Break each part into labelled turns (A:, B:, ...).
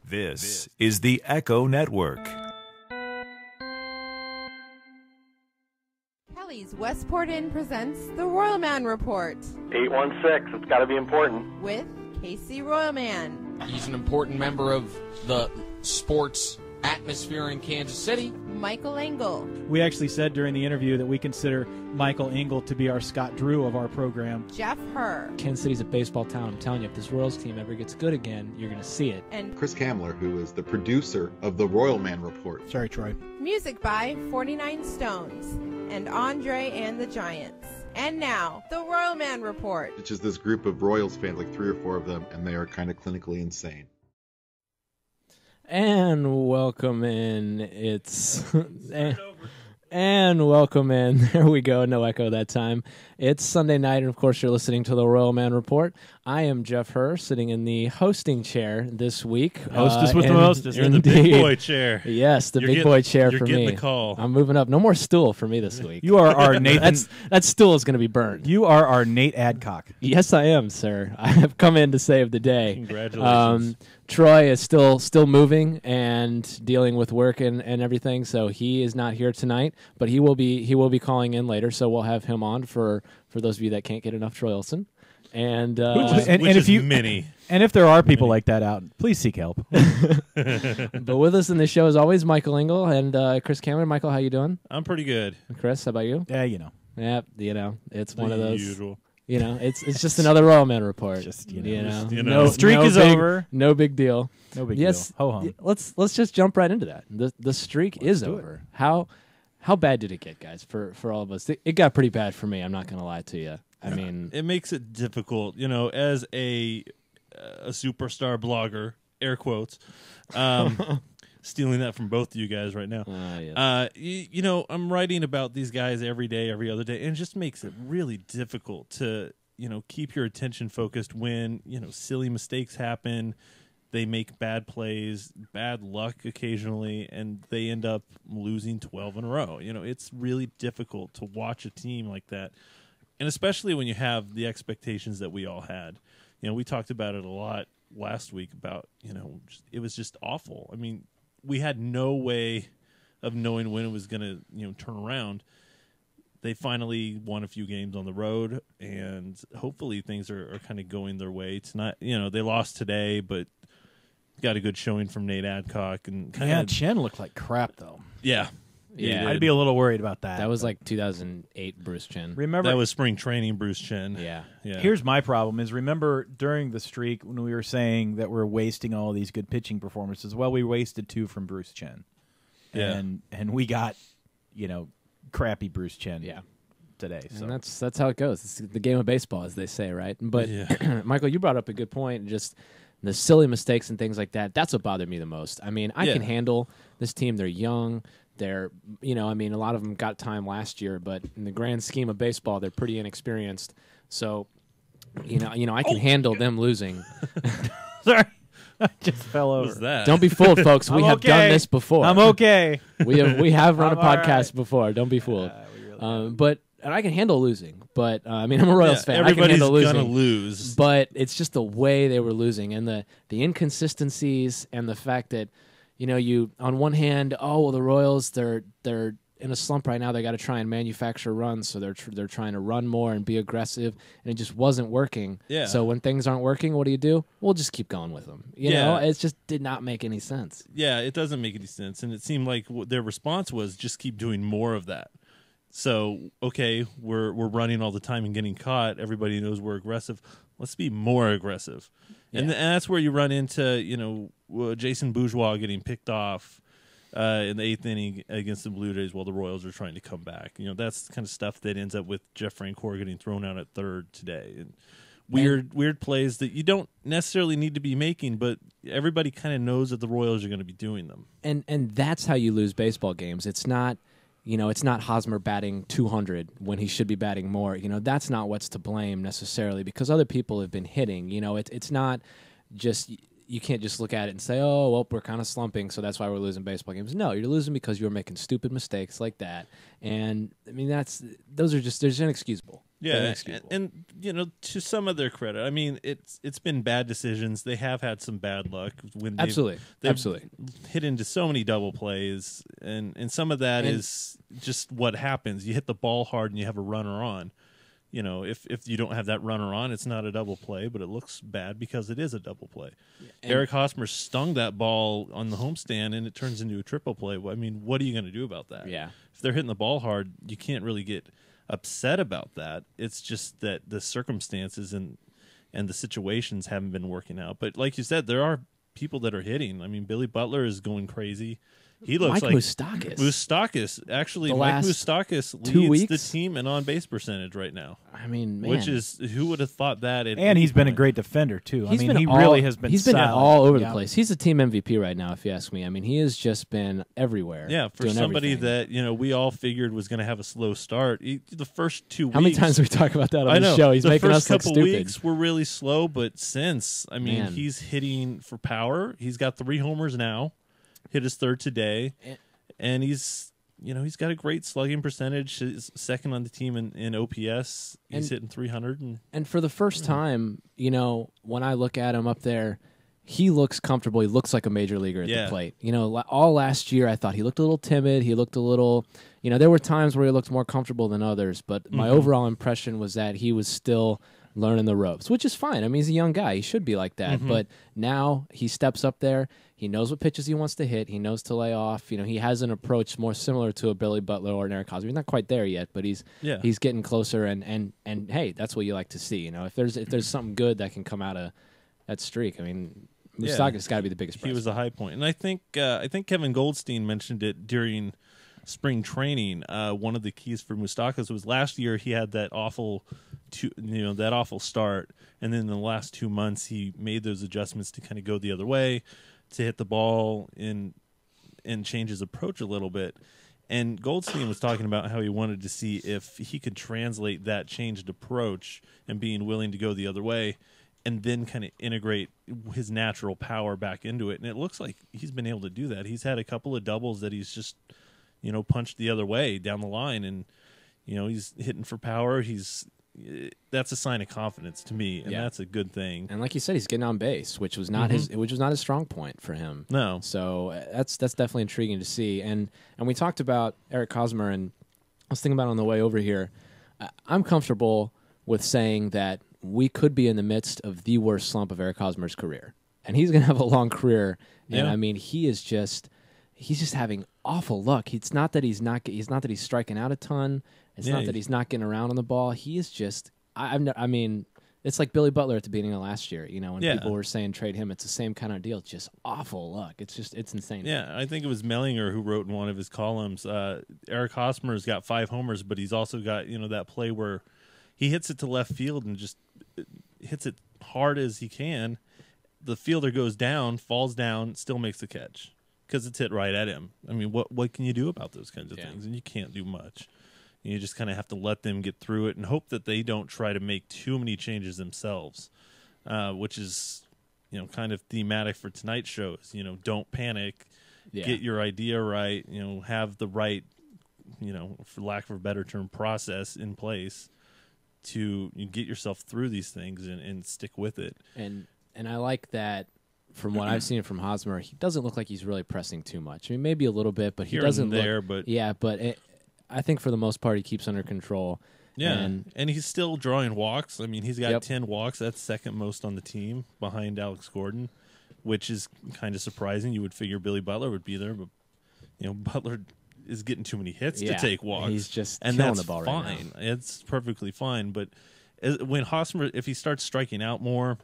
A: This is the Echo Network.
B: Kelly's Westport Inn presents the Royalman Report
C: 816, it's got to be important.
B: with Casey Royalman,
D: He's an important member of the sports atmosphere in Kansas City.
B: Michael Engel,
E: We actually said during the interview that we consider Michael Engel to be our Scott Drew of our program.
B: Jeff Herr,
F: Kansas City's a baseball town. I'm telling you, if this Royals team ever gets good again, you're going to see it.
B: and
G: Chris Kamler, who is the producer of the Royalman Report.
E: Sorry, Troy.
B: music by 49 Stones and Andre and the Giants. And now, the Royalman Report.
G: It's just this group of Royals fans, like 3 or 4 of them, and they are kind of clinically insane.
F: And welcome in. It's and welcome in. There we go. No echo that time. It's Sunday night, and of course, you're listening to the Royalman Report. I am Jeff Herr, sitting in the hosting chair this week.
E: Hostess with the mostest.
H: You're in the big boy chair.
F: Yes, the
H: You're
F: big
H: getting-
F: boy chair
H: you're
F: for
H: getting
F: me.
H: the call.
F: I'm moving up. No more stool for me this week.
E: You are our Nathan.
F: that stool is going to be burned.
E: You are our Nate Adcock.
F: Yes, I am, sir. I have come in to save the day.
H: Congratulations.
F: Troy is still moving and dealing with work and everything, so he is not here tonight. But he will be calling in later, so we'll have him on for those of you that can't get enough Troy Olsen. And
H: Which is many.
E: And if there are people like that out, please seek help.
F: but with us in the show as always, Michael Engel and Chris Cameron. Michael, how you doing?
H: I'm pretty good.
F: Chris, how about you?
E: Yeah, you know.
F: Yep, it's one of those.
H: Usual.
F: You know, it's just another Royalman report.
E: Just,
F: you
E: you know.
F: know,
H: you know.
E: The streak is over.
F: No big deal.
E: No big
F: Yes,
E: deal. Ho hum.
F: let's just jump right into that. The streak is over. How bad did it get, guys? For all of us, it got pretty bad for me. I'm not going to lie to you. I mean,
H: It makes it difficult, as a superstar blogger, air quotes, stealing that from both of you guys right now.
F: yes.
H: I'm writing about these guys every day, every other day, and it just makes it really difficult to, keep your attention focused when, silly mistakes happen. They make bad plays, bad luck occasionally, and they end up losing 12 in a row. It's really difficult to watch a team like that, and especially when you have the expectations that we all had. We talked about it a lot last week about, it was just awful. I mean, we had no way of knowing when it was going to, turn around. They finally won a few games on the road, and hopefully things are kind of going their way tonight. They lost today, but got a good showing from Nate Adcock. And
E: Chen looked like crap, though.
H: Yeah.
F: Yeah.
E: I'd be a little worried about that.
F: That was like 2008 Bruce Chen.
E: Remember,
H: That was spring training, Bruce Chen.
F: Yeah.
E: here's my problem is remember during the streak when we were saying that we're wasting all these good pitching performances. Well, we wasted 2 from Bruce Chen.
H: Yeah.
E: And we got, crappy Bruce Chen
F: Yeah.
E: today. So
F: And that's how it goes. It's the game of baseball, as they say, right? But
H: Yeah.
F: Michael, you brought up a good point. Just the silly mistakes and things like that. That's what bothered me the most. I mean, I can handle this team. They're young. They're, a lot of them got time last year, but in the grand scheme of baseball, they're pretty inexperienced. So, I can handle them losing.
E: sorry. I just fell
H: What
E: over.
H: was that?
F: Don't be fooled, folks. We
E: I'm
F: have
E: okay.
F: done this before.
E: I'm okay.
F: We have run a
E: I'm all
F: podcast
E: right.
F: before. Don't be fooled.
E: We really
F: But and I can handle losing. But I'm a Royals fan. I can
H: Everybody's
F: handle losing.
H: gonna lose.
F: But it's just the way they were losing and the inconsistencies and the fact that you on one hand, the Royals they're in a slump right now. They got to try and manufacture runs, so they're trying to run more and be aggressive, and it just wasn't working.
H: Yeah.
F: So when things aren't working, what do? We'll just keep going with them. You know, it just did not make any sense.
H: Yeah, it doesn't make any sense, and it seemed like their response was just keep doing more of that. So, okay, we're running all the time and getting caught. Everybody knows we're aggressive. Let's be more aggressive.
F: Yeah.
H: And that's where you run into, Jason Bourgeois getting picked off in the 8th inning against the Blue Jays while the Royals are trying to come back. That's the kind of stuff that ends up with Jeff Francoeur getting thrown out at third today. And weird plays that you don't necessarily need to be making, but everybody kind of knows that the Royals are going to be doing them.
F: And that's how you lose baseball games. It's not it's not Hosmer batting 200 when he should be batting more. That's not what's to blame necessarily because other people have been hitting. It's not just you can't just look at it and say, oh, well, we're kind of slumping, so that's why we're losing baseball games. No, you're losing because you're making stupid mistakes like that. And, I mean, they're inexcusable.
H: Yeah,
F: inexcusable.
H: and to some of their credit, I mean, it's been bad decisions. They have had some bad luck when they've
F: absolutely
H: hit into so many double plays, and some of that is just what happens. You hit the ball hard and you have a runner on. If you don't have that runner on, it's not a double play, but it looks bad because it is a double play. Eric Hosmer stung that ball on the homestand, and it turns into a triple play. I mean, what are you going to do about that?
F: Yeah.
H: If they're hitting the ball hard, you can't really get upset about that. It's just that the circumstances and the situations haven't been working out. But like you said, there are people that are hitting. I mean, Billy Butler is going crazy. He looks
F: Mike
H: like
F: Moustakis.
H: Actually,
F: The
H: Mike
F: last
H: Moustakis
F: 2
H: leads
F: weeks?
H: the team in on-base percentage right now.
F: I mean, man.
H: Which is, who would have thought that?
E: And he's been a great defender, too.
F: He's
E: I mean,
F: been
E: he
F: all-
E: really has been
F: He's been
E: solid.
F: all over the
E: Yeah.
F: place. He's a team MVP right now, if you ask me. I mean, he has just been everywhere.
H: Yeah, for
F: doing
H: somebody
F: everything.
H: that we all figured was going to have a slow start. The first 2 weeks.
F: How many times do we talk about that on
H: I
F: the
H: know.
F: show? He's
H: the
F: making
H: first
F: us look
H: couple
F: stupid.
H: weeks were really slow, but since, I mean,
F: Man.
H: he's hitting for power. He's got 3 homers now. Hit his 3rd today, and he's got a great slugging percentage. He's second on the team in OPS. He's hitting 300.
F: And for the first time, when I look at him up there, he looks comfortable. He looks like a major leaguer at the plate. All last year I thought he looked a little timid. He looked a little, there were times where he looked more comfortable than others. But my overall impression was that he was still learning the ropes, which is fine. I mean, he's a young guy. He should be like that. But now he steps up there. He knows what pitches he wants to hit. He knows to lay off. He has an approach more similar to a Billy Butler or an Eric Hosmer. He's not quite there yet, but he's getting closer. And hey, that's what you like to see. If there's something good that can come out of that streak, I mean, Moustakis got to be the biggest.
H: He was a high point, and I think Kevin Goldstein mentioned it during spring training. One of the keys for Moustakis was last year he had that awful start, and then in the last 2 months he made those adjustments to kind of go the other way, to hit the ball and change his approach a little bit. And Goldstein was talking about how he wanted to see if he could translate that changed approach and being willing to go the other way, and then kind of integrate his natural power back into it. And it looks like he's been able to do that. He's had a couple of doubles that he's just, punched the other way down the line, and, he's hitting for power. That's a sign of confidence to me, and that's a good thing.
F: And like you said, he's getting on base, which was not his strong point for him.
H: No.
F: So that's definitely intriguing to see. And we talked about Eric Hosmer, and I was thinking about it on the way over here. I'm comfortable with saying that we could be in the midst of the worst slump of Eric Hosmer's career, and he's going to have a long career. And I mean, he's just having awful luck. It's not that he's striking out a ton. It's not that he's not getting around on the ball. He is just. I mean, it's like Billy Butler at the beginning of last year. When people were saying trade him, it's the same kind of deal. Just awful luck. It's insane.
H: Yeah, I think it was Mellinger who wrote in one of his columns. Eric Hosmer's got 5 homers, but he's also got that play where he hits it to left field and just hits it hard as he can. The fielder goes down, falls down, still makes the catch because it's hit right at him. I mean, what can you do about those kinds of things? And you can't do much. You just kind of have to let them get through it and hope that they don't try to make too many changes themselves, which is, kind of thematic for tonight's show. Is, don't panic, get your idea right, have the right, for lack of a better term, process in place to get yourself through these things and stick with it.
F: And I like that. From what I've seen from Hosmer, he doesn't look like he's really pressing too much. I mean, maybe a little bit, but he doesn't look. I think for the most part he keeps under control.
H: Yeah, and he's still drawing walks. I mean, he's got 10 walks. That's second most on the team behind Alex Gordon, which is kind of surprising. You would figure Billy Butler would be there, but Butler is getting too many hits to take walks.
F: He's just
H: and
F: killing
H: that's
F: the ball
H: fine.
F: right now.
H: It's perfectly fine. But when Hosmer, if he starts striking out more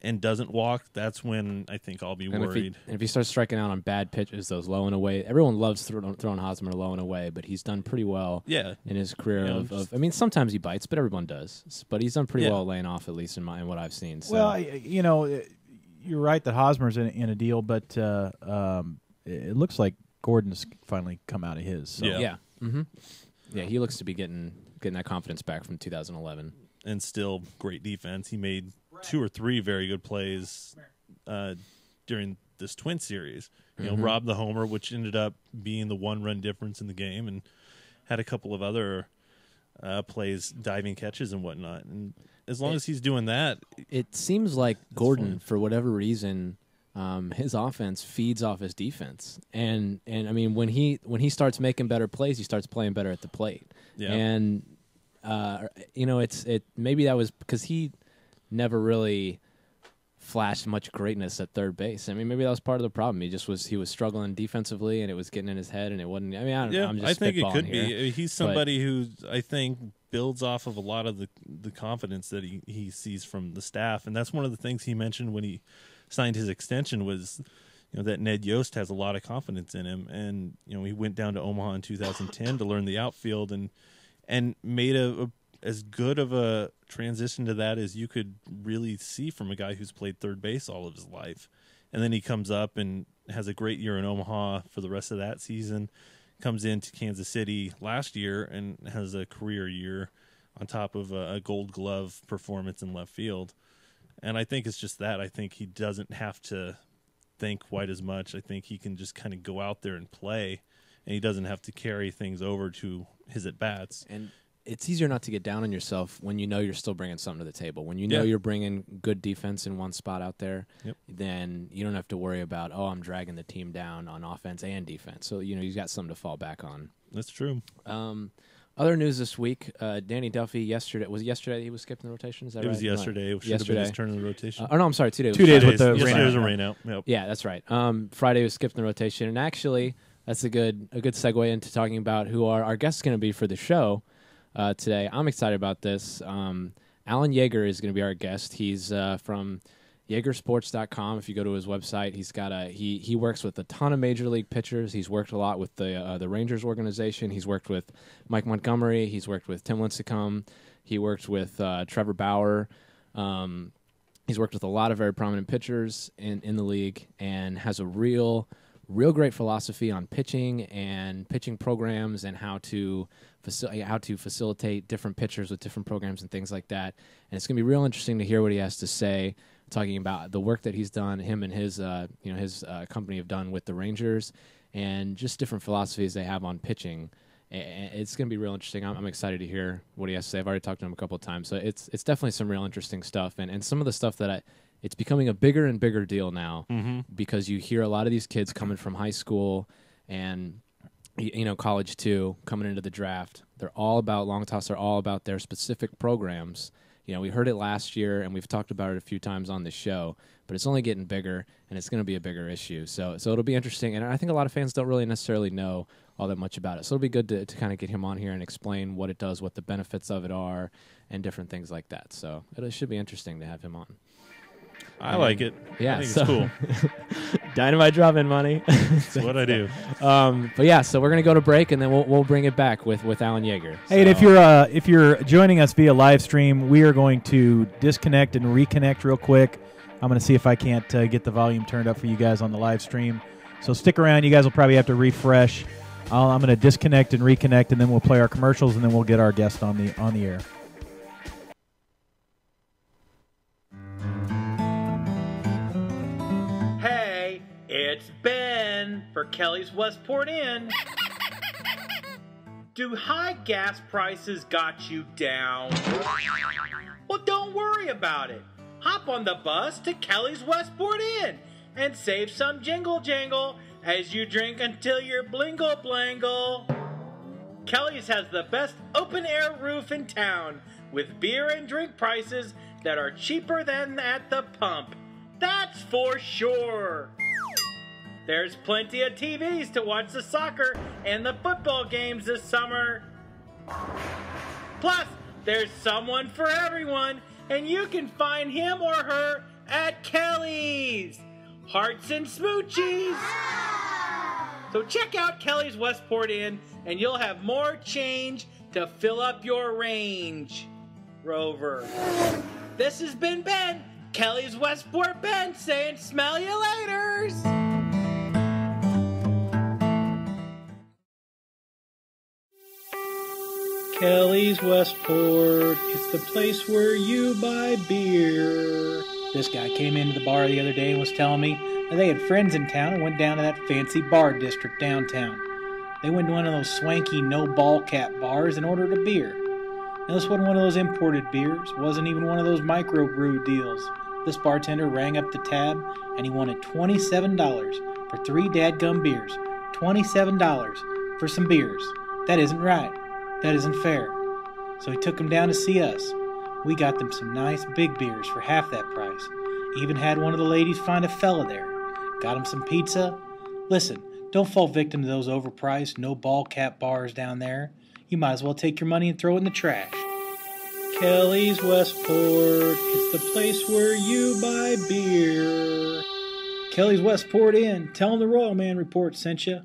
H: and doesn't walk, that's when I think I'll be worried.
F: If he starts striking out on bad pitches, those low and away, everyone loves throwing Hosmer low and away, but he's done pretty well in his career. I mean, sometimes he bites, but everyone does. But he's done pretty well laying off, at least in what I've seen. So.
E: Well, you're right that Hosmer's in a deal, but it looks like Gordon's finally come out of his. So.
F: Yeah. Mm-hmm. Yeah, he looks to be getting that confidence back from 2011.
H: And still great defense. He made 2 or 3 very good plays during this Twin series. Robbed the homer, which ended up being the 1-run difference in the game, and had a couple of other plays diving catches and whatnot. And as long as he's doing that,
F: it seems like Gordon, for whatever reason, his offense feeds off his defense. And I mean, when he starts making better plays, he starts playing better at the plate.
H: Yeah.
F: And maybe that was because he never really flashed much greatness at third base. I mean, maybe that was part of the problem. He was struggling defensively, and it was getting in his head, and it wasn't. I mean, I don't know. I'm just
H: I think it could
F: here,
H: be. He's somebody who I think builds off of a lot of the confidence that he sees from the staff, and that's one of the things he mentioned when he signed his extension was, that Ned Yost has a lot of confidence in him, and he went down to Omaha in 2010 to learn the outfield and made as good of a transition to that as you could really see from a guy who's played third base all of his life. And then he comes up and has a great year in Omaha for the rest of that season, comes into Kansas City last year and has a career year on top of a Gold Glove performance in left field. And I think it's just that. I think he doesn't have to think quite as much. I think he can just kind of go out there and play, and he doesn't have to carry things over to his at-bats.
F: And it's easier not to get down on yourself when you know you're still bringing something to the table. When you know you're bringing good defense in one spot out there, then you don't have to worry about, I'm dragging the team down on offense and defense. So, you've got something to fall back on.
H: That's true.
F: Other news this week, Danny Duffy yesterday he was skipping the rotation? Is that right?
H: It was yesterday. It should have been his turn in the rotation.
F: No, I'm sorry, 2 days.
E: 2 days with the rain.
H: Yesterday was a rain out. Yep.
F: Yeah, that's right. Friday was skipping the rotation, and actually that's a good segue into talking about who our guest is going to be for the show today. I'm excited about this. Alan Jaeger is going to be our guest. He's from Jaegersports.com. If you go to his website, he's got he works with a ton of major league pitchers. He's worked a lot with the Rangers organization. He's worked with Mike Montgomery. He's worked with Tim Lincecum. He worked with Trevor Bauer. He's worked with a lot of very prominent pitchers in the league, and has a real great philosophy on pitching and pitching programs and how to facilitate different pitchers with different programs and things like that. And it's going to be real interesting to hear what he has to say, talking about the work that he's done, him and his company have done with the Rangers, and just different philosophies they have on pitching. It's going to be real interesting. I'm excited to hear what he has to say. I've already talked to him a couple of times, so it's definitely some real interesting stuff, and some of the stuff that it's becoming a bigger and bigger deal now, because you hear a lot of these kids coming from high school and college too, coming into the draft. They're all about long toss. They're all about their specific programs. We heard it last year, and we've talked about it a few times on this show, but it's only getting bigger, and it's going to be a bigger issue. So it'll be interesting, and I think a lot of fans don't really necessarily know all that much about it. So it'll be good to kind of get him on here and explain what it does, what the benefits of it are, and different things like that. So it should be interesting to have him on.
H: I like it.
F: Yeah,
H: I think it's cool.
F: Dynamite drop-in money.
H: That's what I do.
F: But yeah, so we're gonna go to break, and then we'll bring it back with Alan Jaeger.
E: Hey, and if you're joining us via live stream, we are going to disconnect and reconnect real quick. I'm going to see if I can't get the volume turned up for you guys on the live stream. So stick around. You guys will probably have to refresh. I'm going to disconnect and reconnect, and then we'll play our commercials, and then we'll get our guest on the air.
I: Hey, it's Ben for Kelly's Westport Inn. Do high gas prices got you down? Well, don't worry about it. Hop on the bus to Kelly's Westport Inn and save some jingle jangle as you drink until you're blingle blangle. Kelly's has the best open-air roof in town with beer and drink prices that are cheaper than at the pump. That's for sure. There's plenty of TVs to watch the soccer and the football games this summer. Plus, there's someone for everyone, and you can find him or her at Kelly's. Hearts and smoochies. So check out Kelly's Westport Inn, and you'll have more change to fill up your range, Rover. This has been Ben, Kelly's Westport Ben, saying smell you laters. Kelly's Westport, it's the place where you buy beer. This guy came into the bar the other day and was telling me that they had friends in town and went down to that fancy bar district downtown. They went to one of those swanky no ball cap bars and ordered a beer.
J: Now, this wasn't one of those imported beers, wasn't even one of those microbrew deals. This bartender rang up the tab, and he wanted $27 for 3 dadgum beers. $27 for some beers. That isn't right. That isn't fair. So he took them down to see us. We got them some nice big beers for half that price. Even had one of the ladies find a fella there. Got him some pizza. Listen, don't fall victim to those overpriced, no ball cap bars down there. You might as well take your money and throw it in the trash. Kelly's Westport, it's the place where you buy beer. Kelly's Westport Inn, tell them the Royalman report sent you.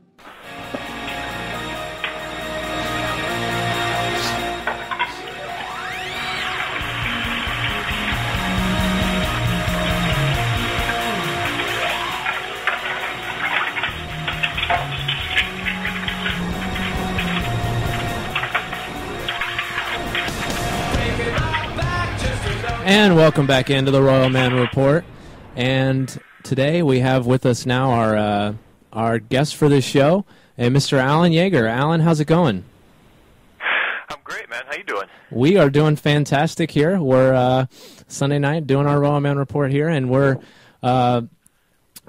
F: And welcome back into the Royalman Report. And today we have with us now our guest for this show, Mr. Alan Jaeger. Alan, how's it going?
C: I'm great, man. How you doing?
F: We are doing fantastic here. We're Sunday night doing our Royalman Report here, and we're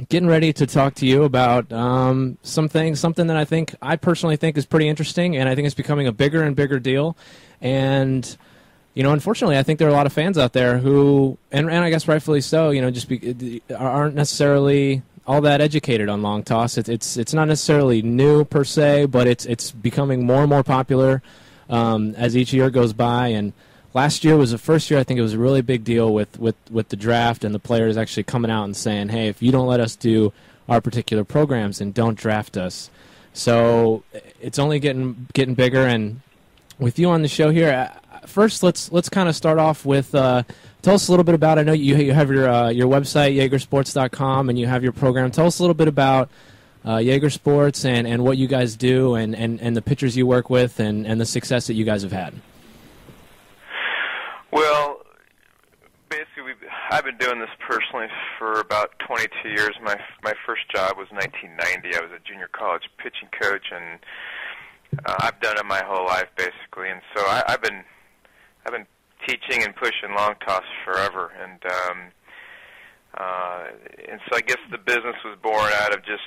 F: getting ready to talk to you about something that I personally think is pretty interesting, and I think it's becoming a bigger and bigger deal. And you know, unfortunately, I think there are a lot of fans out there who, and I guess rightfully so, you know, aren't necessarily all that educated on long toss. It's not necessarily new per se, but it's becoming more and more popular as each year goes by. And last year was the first year I think it was a really big deal with the draft and the players actually coming out and saying, hey, if you don't let us do our particular programs, then don't draft us. So it's only getting bigger. And with you on the show here, first, let's kind of start off with tell us a little bit about. I know you have your website jaegersports.com, and you have your program. Tell us a little bit about Jaeger Sports and what you guys do and the pitchers you work with and the success that you guys have had.
C: Well, basically, I've been doing this personally for about 22 years. My first job was 1990. I was a junior college pitching coach, and I've done it my whole life basically. And so I've been teaching and pushing long toss forever, and so I guess the business was born out of just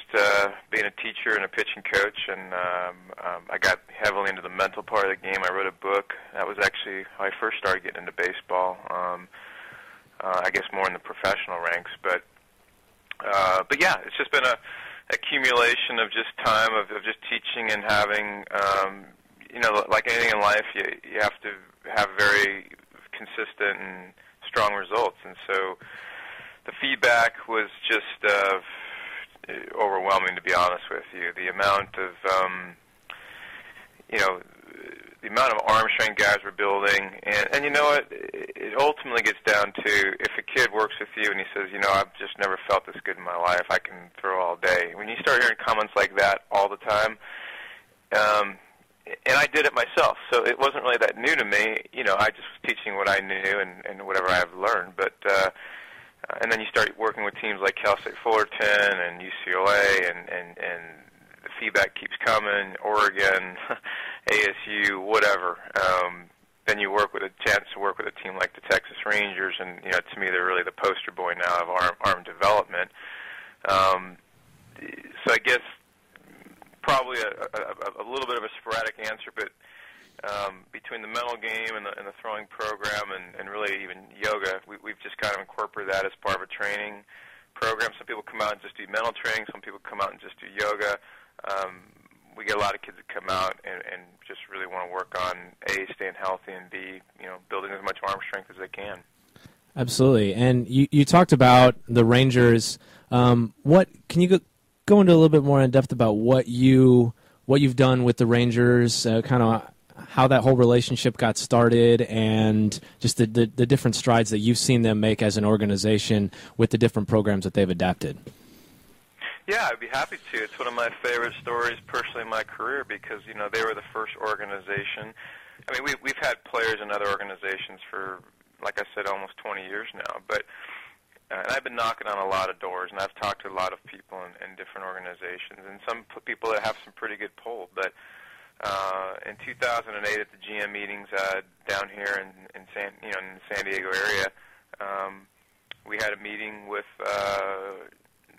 C: being a teacher and a pitching coach, and I got heavily into the mental part of the game. I wrote a book. That was actually how I first started getting into baseball. I guess more in the professional ranks, but yeah, it's just been a accumulation of just time of just teaching and having. You know, like anything in life, you have to have very consistent and strong results. And so the feedback was just overwhelming, to be honest with you. The amount of, the amount of arm strength guys were building. And you know what? It ultimately gets down to if a kid works with you and he says, you know, I've just never felt this good in my life. I can throw all day. When you start hearing comments like that all the time, and I did it myself, so it wasn't really that new to me. You know, I just was teaching what I knew and whatever I have learned. But and then you start working with teams like Cal State Fullerton and UCLA, and the feedback keeps coming. Oregon, ASU, whatever. Then you work with a chance to work with a team like the Texas Rangers, and you know, to me, they're really the poster boy now of arm development. So I guess. Probably a little bit of a sporadic answer, but between the mental game and the throwing program and really even yoga, we've just kind of incorporated that as part of a training program. Some people come out and just do mental training. Some people come out and just do yoga. We get a lot of kids that come out and just really want to work on A, staying healthy, and B, you know, building as much arm strength as they can. Absolutely. And you talked about the Rangers. What can you go into a little bit more in depth about what you've done with the Rangers, kind of how that whole relationship got started, and just the different strides that you've seen them make as an organization with the different programs that they've adapted? Yeah, I'd be happy to. It's one of my favorite stories personally in my career because, you know, they were the first organization. I mean, we've had players in other organizations for, like I said, almost 20 years now, but and I've been knocking on a lot of doors, and I've talked to a lot of people in different organizations, and some people that have some pretty good pull. But In 2008, at the GM meetings down here in the San Diego area, we had a meeting with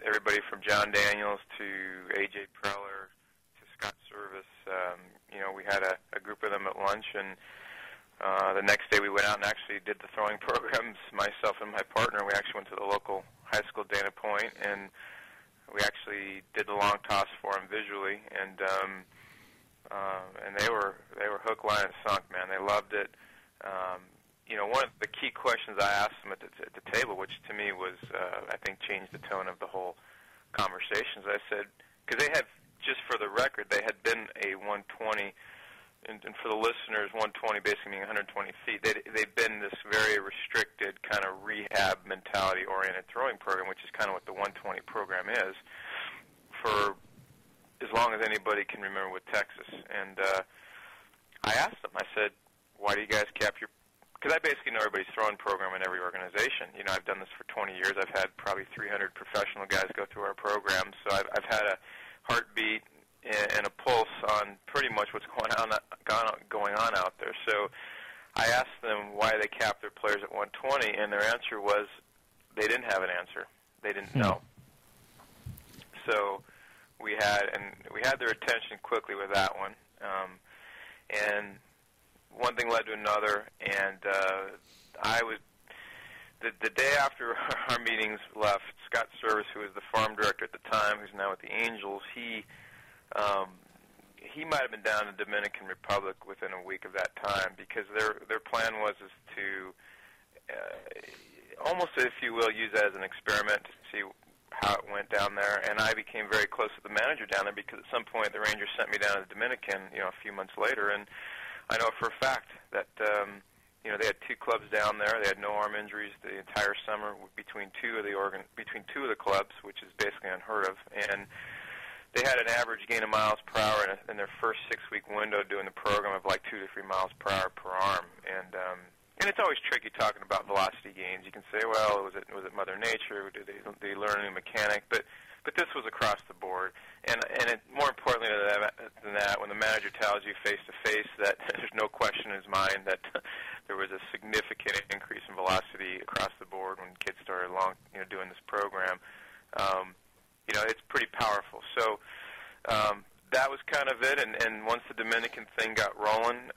C: everybody from John Daniels to A.J. Preller to Scott Service. We had a group of them at lunch, and the next day we went out and actually did the throwing programs, myself and my partner. We actually went to the local high school, Dana Point, and we actually did the long toss for them visually, and they were hook, line, and sunk, man. They loved it. One of the key questions I asked them at the table, which to me was, I think, changed the tone of the whole conversations. I said, because they had, just for the record, they had been a 120, and for the listeners, 120 basically meaning 120 feet. They've been this very restricted kind of rehab mentality-oriented throwing program, which is kind of what the 120 program is, for as long as anybody can remember with Texas. And I asked them, I said, why do you guys cap your... Because I basically know everybody's throwing program in every organization. I've done this for 20 years. I've had probably 300 professional guys go through our program, so I've had a heartbeat and a pulse on pretty much what's going on out there. So I asked them why they capped their players at 120, and their answer was they didn't have an answer. They didn't know. So we had their attention quickly with that one, and one thing led to another, and I was the day after our meetings left. Scott Service, who was the farm director at the time, who's now with the Angels, he might have been down in the Dominican Republic within a week of that time, because their plan was to almost, if you will, use that as an experiment to see how it went down there. And I became very close with the manager down there, because at some point the Rangers sent me down to the Dominican, a few months later, and I know for a fact that they had two clubs down there. They had no arm injuries the entire summer between two of the clubs, which is basically unheard of. And they had an average gain of miles per hour in their first 6-week window doing the program of like 2 to 3 miles per hour per arm. And it's always tricky talking about velocity gains. You can say, well, was it Mother Nature? Did they learn a new mechanic? But this was across the board. And more importantly than that, when the manager tells you face-to-face that there's no question in his mind that there was a significant increase in velocity across the board when kids started doing this program, it's pretty powerful. So that was kind of it. And once the Dominican thing got rolling,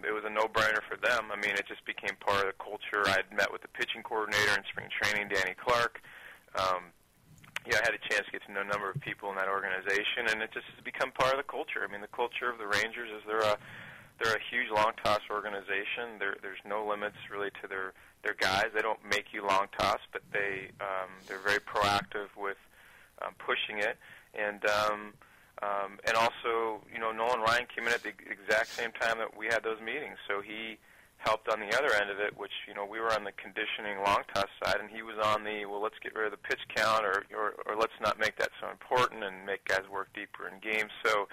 C: it was a no-brainer for them. I mean, it just became part of the culture. I had met with the pitching coordinator in spring training, Danny Clark. I had a chance to get to know a number of people in that organization, and it just has become part of the culture. I mean, the culture of the Rangers is they're a huge long toss organization. There's no limits really to their guys. They don't make you long toss, but they're very proactive with pushing it. And also, Nolan Ryan came in at the exact same time that we had those meetings, so he helped on the other end of it, which, we were on the conditioning long toss side, and he was on the, well, let's get rid of the pitch count, or let's not make that so important and make guys work deeper in games. So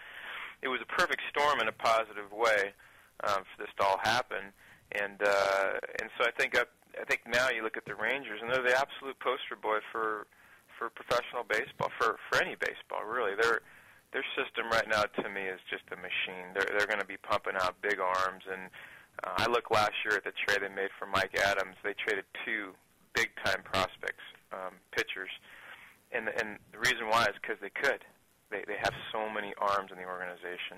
C: it was a perfect storm in a positive way for this to all happen. And so I think now you look at the Rangers, and they're the absolute poster boy for professional baseball, for any baseball, really. Their system right now, to me, is just a machine. They're going to be pumping out big arms, and I look last year at the trade they made for Mike Adams. They traded 2 big-time prospects, pitchers, and the reason why is because they could. They have so many arms in the organization.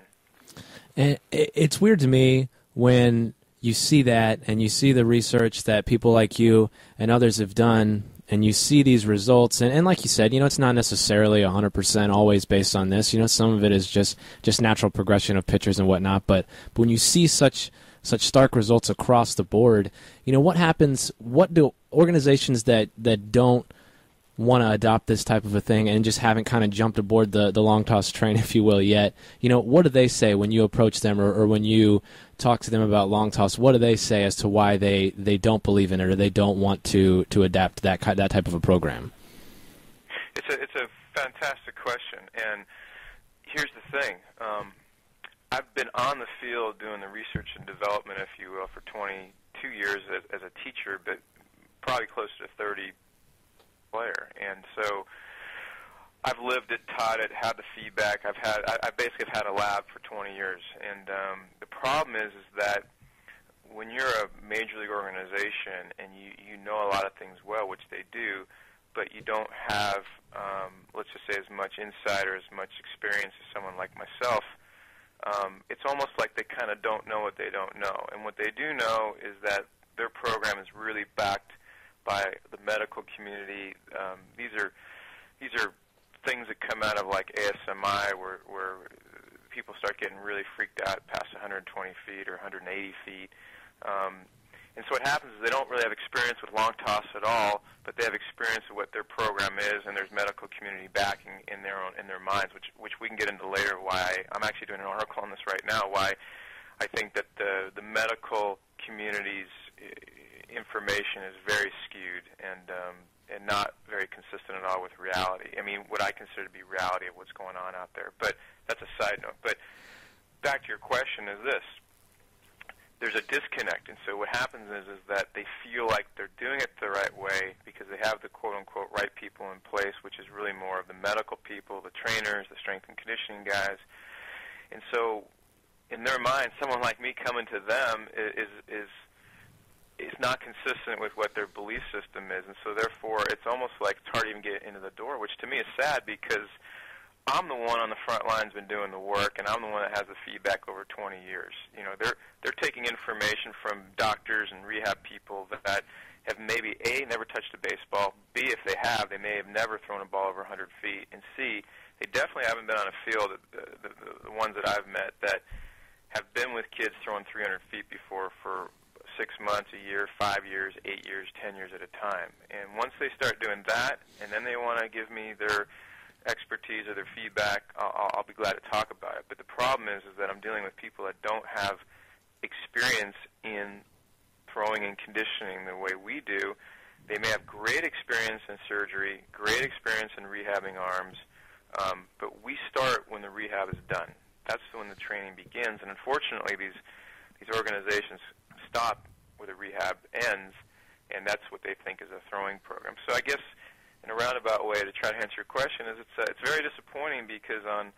F: And it's weird to me when you see that and you see the research that people like you and others have done, and you see these results, and like you said, it's not necessarily 100% always based on this. Some of it is just natural progression of pitchers and whatnot. But when you see such stark results across the board, what happens? What do organizations that don't want to adopt this type of a thing and just haven't kind of jumped aboard the long toss train, if you will, yet, what do they say when you approach them or when you talk to them about long toss? What do they say as to why they don't believe in it or they don't want to adapt that type of a program?
C: It's a fantastic question, and here's the thing. I've been on the field doing the research and development, if you will, for 22 years as a teacher, but probably close to 30 player. And so I've lived it, taught it, had the feedback. I basically have had a lab for 20 years, and the problem is that when you're a major league organization and you know a lot of things well, which they do, but you don't have, let's just say, as much insight or as much experience as someone like myself, it's almost like they kind of don't know what they don't know. And what they do know is that their program is really backed by the medical community. These are things that come out of like ASMI where people start getting really freaked out past 120 feet or 180 feet. And so what happens is they don't really have experience with long toss at all, but they have experience of what their program is, and there's medical community backing in their minds, which we can get into later. Why I'm actually doing an article on this right now. Why I think that the medical community's information is very skewed and not very consistent at all with reality. I mean, what I consider to be reality of what's going on out there. But that's a side note. But back to your question is this. There's a disconnect, and so what happens is that they feel like they're doing it the right way because they have the quote-unquote right people in place, which is really more of the medical people, the trainers, the strength and conditioning guys. And so in their mind, someone like me coming to them is not consistent with what their belief system is, and so therefore it's almost like it's hard to even get into the door, which to me is sad because I'm the one on the front line's been doing the work, and I'm the one that has the feedback over 20 years. You know, they're taking information from doctors and rehab people that have maybe A, never touched a baseball, B, if they have, they may have never thrown a ball over 100 feet, and C, they definitely haven't been on a field, the ones that I've met that have been with kids throwing 300 feet before for 6 months, a year, 5 years, 8 years, 10 years at a time. And once they start doing that, and then they want to give me their expertise or their feedback, I'll be glad to talk about it. But the problem is that I'm dealing with people that don't have experience in throwing and conditioning the way we do. They may have great experience in surgery, great experience in rehabbing arms, but we start when the rehab is done. That's when the training begins, and unfortunately these organizations stop where the rehab ends, and that's what they think is a throwing program. So I guess in a roundabout way to try to answer your question is it's very disappointing because on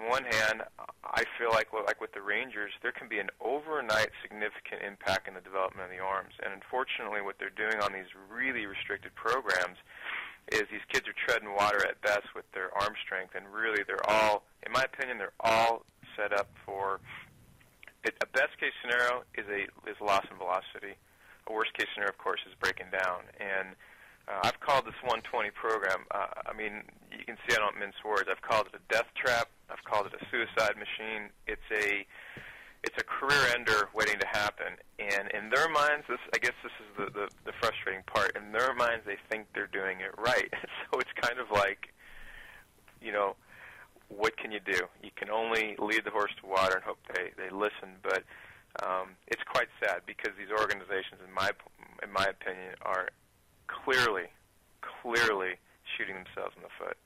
C: one hand I feel like with the Rangers there can be an overnight significant impact in the development of the arms, and unfortunately what they're doing on these really restricted programs is these kids are treading water at best with their arm strength, and really they're all, in my opinion, they're all set up for a best case scenario is loss in velocity. A worst case scenario, of course, is breaking down. And I've called this 120 program, I mean, you can see I don't mince words. I've called it a death trap. I've called it a suicide machine. It's a career ender waiting to happen. And in their minds, I guess this is the frustrating part. In their minds, they think they're doing it right. So it's kind of like, you know, what can you do? You can only lead the horse to water and hope they listen. But it's quite sad because these organizations, in my opinion, are clearly shooting themselves in the foot.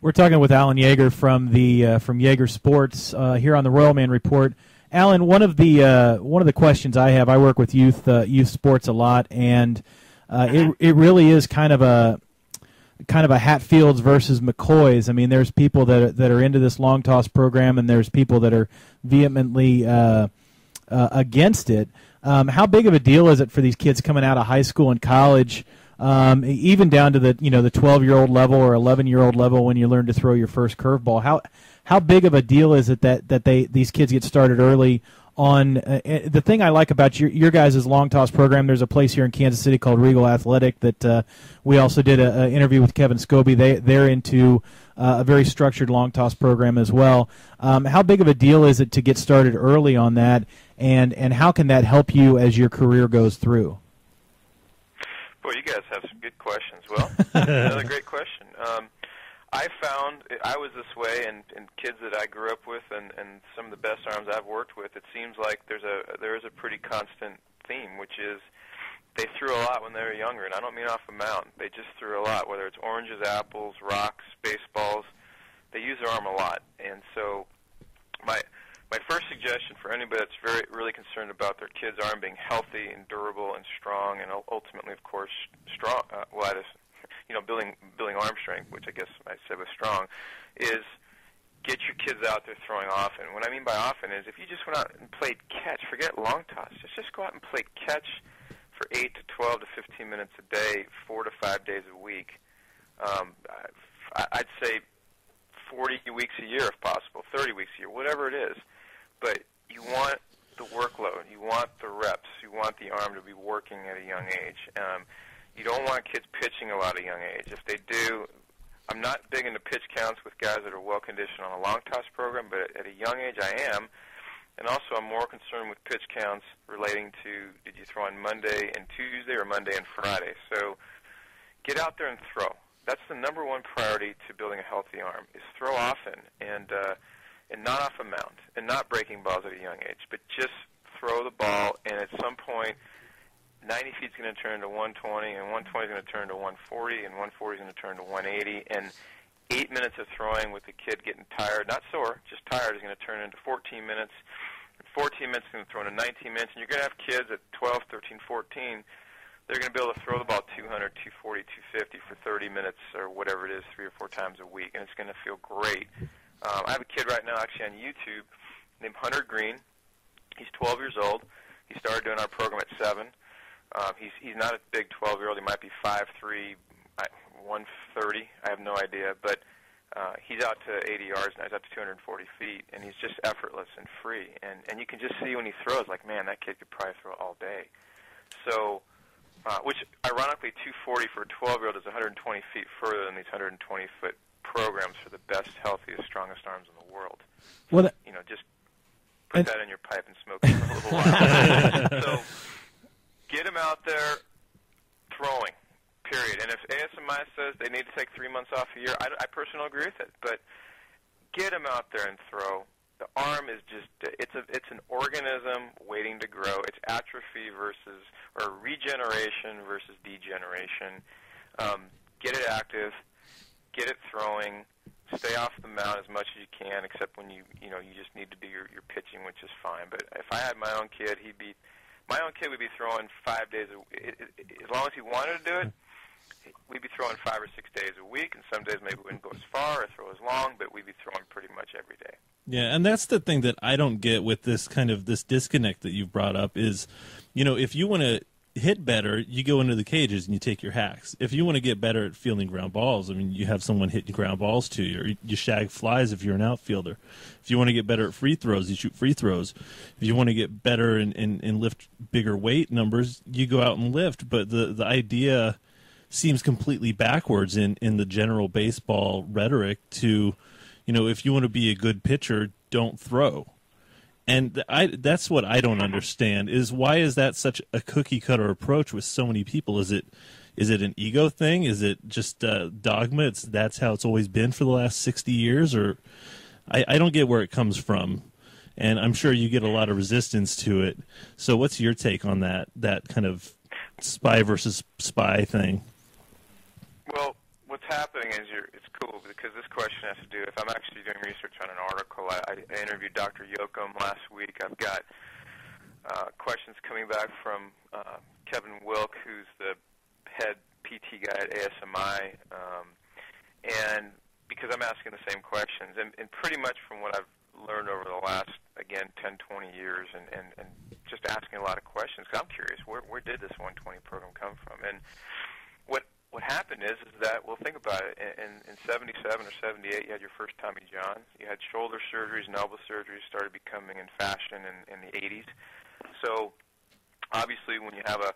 E: We're talking with Alan Jaeger from Jaeger Sports here on the Royalman Report. Alan, one of the questions I have, I work with youth sports a lot, and it really is kind of a Hatfields versus McCoys. I mean, there's people that are into this long toss program, and there's people that are vehemently against it. How big of a deal is it for these kids coming out of high school and college? Even down to the 12-year-old level or 11-year-old level when you learn to throw your first curveball. How big of a deal is it that these kids get started early on? The thing I like about your guys' long toss program, there's a place here in Kansas City called Regal Athletic that we also did an interview with Kevin Scobie. They're into a very structured long toss program as well. How big of a deal is it to get started early on that, and how can that help you as your career goes through?
C: Boy, you guys have some good questions. Well, another great question. I found I was this way, and kids that I grew up with, and some of the best arms I've worked with, it seems like there is a pretty constant theme, which is they threw a lot when they were younger, and I don't mean off a mountain. They just threw a lot, whether it's oranges, apples, rocks, baseballs. They use their arm a lot, and so my first suggestion for anybody that's really concerned about their kids' arm being healthy and durable and strong, and ultimately, of course, strong. building arm strength, which I guess I said was strong, is get your kids out there throwing often. What I mean by often is if you just went out and played catch, forget long toss, just go out and play catch for 8 to 12 to 15 minutes a day, 4 to 5 days a week. I'd say 40 weeks a year if possible, 30 weeks a year, whatever it is. But you want the workload, you want the reps, you want the arm to be working at a young age. You don't want kids pitching a lot at a young age. If they do, I'm not big into pitch counts with guys that are well-conditioned on a long toss program, but at a young age I am. And also I'm more concerned with pitch counts relating to did you throw on Monday and Tuesday or Monday and Friday. So get out there and throw. That's the number one priority to building a healthy arm, is throw often and not off a mound and not breaking balls at a young age, but just throw the ball, and at some point 90 feet is going to turn to 120, and 120 is going to turn to 140, and 140 is going to turn to 180, and 8 minutes of throwing with the kid getting tired, not sore, just tired, is going to turn into 14 minutes, and 14 minutes is going to throw into 19 minutes, and you're going to have kids at 12, 13, 14, they're going to be able to throw the ball 200, 240, 250 for 30 minutes or whatever it is 3 or 4 times a week, and it's going to feel great. I have a kid right now actually on YouTube named Hunter Green. He's 12 years old. He started doing our program at 7. He's not a big 12-year-old. He might be 5'3", 130. I have no idea. But he's out to 80 yards now. He's out to 240 feet, and he's just effortless and free. And you can just see when he throws, like, man, that kid could probably throw all day. So, which, ironically, 240 for a 12-year-old is 120 feet further than these 120-foot programs for the best, healthiest, strongest arms in the world.
E: Well,
C: just put that in your pipe and smoke it for a little while. So get them out there throwing, period. And if ASMI says they need to take 3 months off a year, I personally agree with it. But get them out there and throw. The arm is just, it's an organism waiting to grow. It's atrophy or regeneration versus degeneration. Get it active, get it throwing, stay off the mound as much as you can, except when you just need to do your pitching, which is fine. But if I had my own kid, my own kid would be throwing 5 days a week. As long as he wanted to do it, we'd be throwing 5 or 6 days a week, and some days maybe we wouldn't go as far or throw as long, but we'd be throwing pretty much every day.
H: Yeah, and that's the thing that I don't get with this disconnect that you've brought up is, if you want to hit better, you go into the cages and you take your hacks. If you want to get better at fielding ground balls, you have someone hitting ground balls to you, or you shag flies if you're an outfielder. If you want to get better at free throws, you shoot free throws. If you want to get better and lift bigger weight numbers, you go out and lift. But the idea seems completely backwards in the general baseball rhetoric to, if you want to be a good pitcher, don't throw. And that's what I don't understand, is why is that such a cookie-cutter approach with so many people? Is it an ego thing? Is it just dogma? That's how it's always been for the last 60 years? Or I don't get where it comes from, and I'm sure you get a lot of resistance to it. So what's your take on that kind of spy versus spy thing?
C: Well, what's happening is it's cool because this question has to do, if I'm actually doing research on an article, I interviewed Dr. Yoakum last week. I've got questions coming back from Kevin Wilk, who's the head PT guy at ASMI, and because I'm asking the same questions, and pretty much from what I've learned over the last, again, 10, 20 years, and just asking a lot of questions, because I'm curious, where did this 120 program come from? And what happened is that, well, think about it. In 77 or 78, you had your first Tommy John. You had shoulder surgeries and elbow surgeries started becoming in fashion in the 80s. So obviously when you have a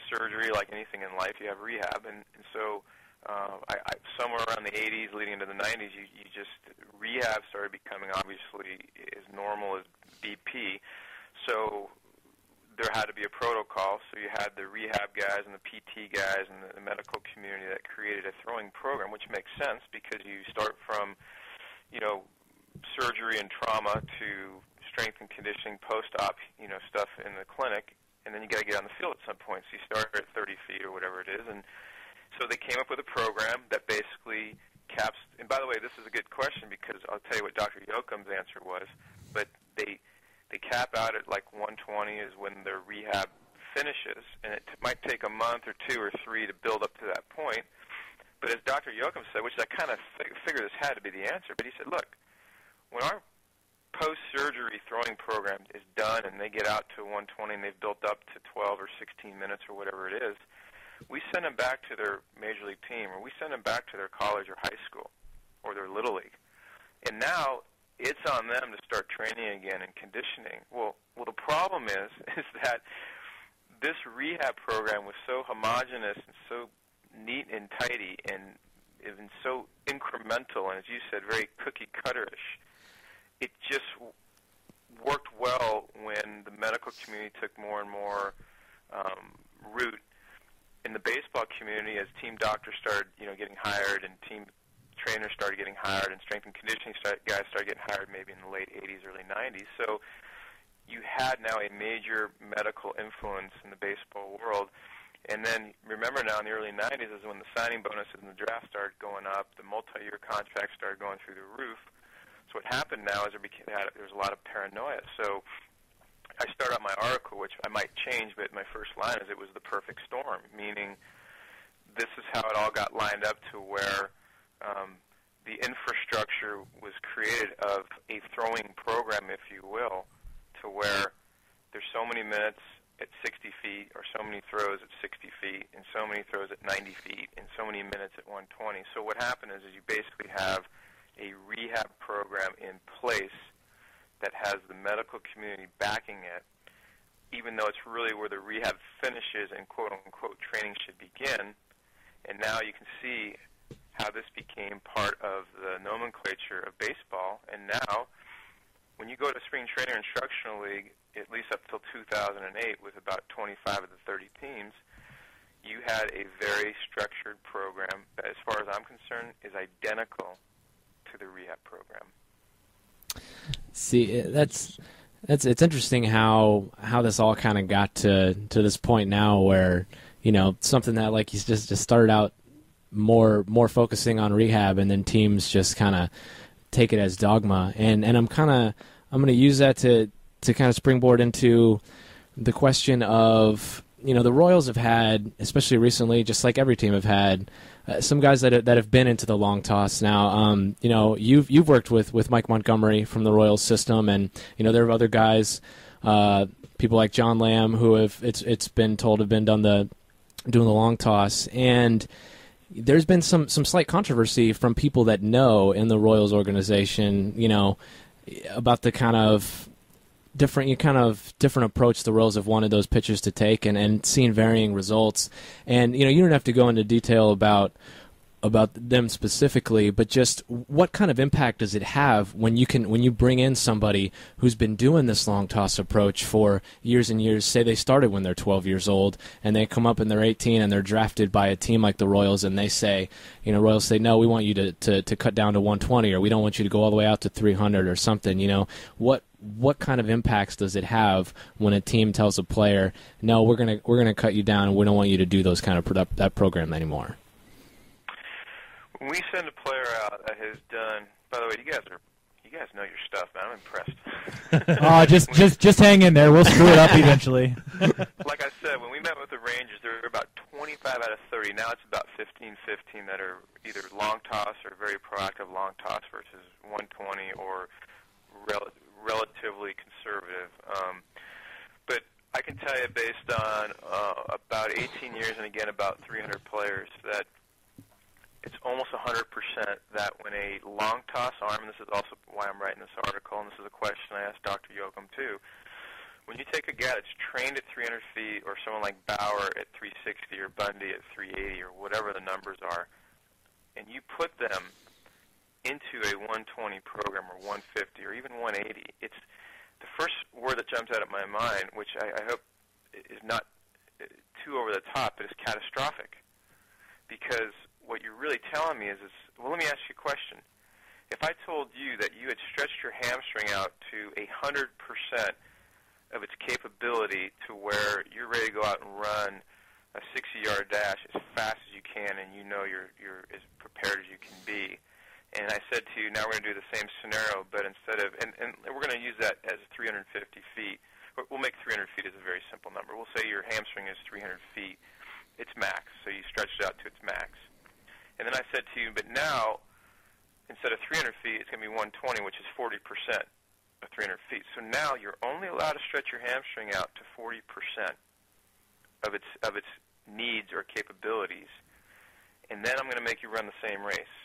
C: surgery, like anything in life, you have rehab. And so somewhere around the 80s leading into the 90s, you just, rehab started becoming obviously as normal as BP. So there had to be a protocol, so you had the rehab guys and the PT guys and the medical community that created a throwing program, which makes sense because you start from, surgery and trauma to strength and conditioning, post-op, stuff in the clinic, and then you got to get on the field at some point. So you start at 30 feet or whatever it is, and so they came up with a program that basically caps. And by the way, this is a good question because I'll tell you what Dr. Yoakum's answer was, but they cap out at like 120 is when their rehab finishes, and it might take a month or 2 or 3 to build up to that point. But as Dr. Yoakum said, which I kind of figured this had to be the answer, but he said, look, when our post-surgery throwing program is done and they get out to 120 and they've built up to 12 or 16 minutes or whatever it is, we send them back to their major league team, or we send them back to their college or high school or their little league. And now it's on them to start training again and conditioning. Well, the problem is that this rehab program was so homogeneous and so neat and tidy and even so incremental and, as you said, very cookie-cutter-ish. It just worked well when the medical community took more and more root in the baseball community as team doctors started, getting hired and team trainers started getting hired and strength and conditioning guys started getting hired maybe in the late 80s, early 90s. So you had now a major medical influence in the baseball world. And then remember now in the early 90s is when the signing bonuses in the draft started going up, the multi-year contracts started going through the roof. So what happened now is there was a lot of paranoia. So I start out my article, which I might change, but my first line is it was the perfect storm, meaning this is how it all got lined up to where the infrastructure was created of a throwing program, if you will, to where there's so many minutes at 60 feet or so many throws at 60 feet and so many throws at 90 feet and so many minutes at 120. So what happened is you basically have a rehab program in place that has the medical community backing it, even though it's really where the rehab finishes and quote-unquote training should begin. And now you can see how this became part of the nomenclature of baseball. And now, when you go to spring training or instructional league, at least up till 2008, with about 25 of the 30 teams, you had a very structured program that, as far as I'm concerned, is identical to the rehab program.
F: See, it's interesting how this all kind of got to this point now where, something that like he's just started out more focusing on rehab, and then teams just kind of take it as dogma. And I'm going to use that to kind of springboard into the question of, the Royals have had, especially recently, just like every team have had, some guys that have been into the long toss. Now, you've worked with Mike Montgomery from the Royals system, and there are other guys, people like John Lamb, who it's been told have been doing the long toss, and there's been some slight controversy from people that know in the Royals organization, about the kind of different approach the Royals have wanted those pitchers to take, and seen varying results. And you don't have to go into detail about them specifically, but just what kind of impact does it have when you bring in somebody who's been doing this long toss approach for years and years? Say they started when they're 12 years old, and they come up and they're 18 and they're drafted by a team like the Royals, and they say, Royals say, no, we want you to cut down to 120, or we don't want you to go all the way out to 300 or something. What kind of impacts does it have when a team tells a player, no, we're gonna cut you down, and we don't want you to do those kind of that program anymore?
C: When we send a player out that has done, by the way, you guys know your stuff, man. I'm impressed.
E: Just hang in there. We'll screw it up eventually.
C: Like I said, when we met with the Rangers, there were about 25 out of 30. Now it's about 15 that are either long toss or very proactive long toss versus 120 or relatively conservative. But I can tell you, based on about 18 years and again about 300 players, that it's almost 100% that when a long toss arm, and this is also why I'm writing this article, and this is a question I asked Dr. Yoakum too, when you take a guy that's trained at 300 feet, or someone like Bauer at 360, or Bundy at 380, or whatever the numbers are, and you put them into a 120 program, or 150, or even 180, it's the first word that jumps out of my mind, which I hope is not too over the top, but is catastrophic. Because what you're really telling me is, well, let me ask you a question. If I told you that you had stretched your hamstring out to 100% of its capability to where you're ready to go out and run a 60-yard dash as fast as you can, and you're as prepared as you can be, and I said to you, now we're going to do the same scenario, but instead of, and we're going to use that as 350 feet. We'll make 300 feet as a very simple number. We'll say your hamstring is 300 feet. It's max, so you stretch it out to its max. And then I said to you, but now, instead of 300 feet, it's going to be 120, which is 40% of 300 feet. So now you're only allowed to stretch your hamstring out to 40% of its needs or capabilities. And then I'm going to make you run the same race.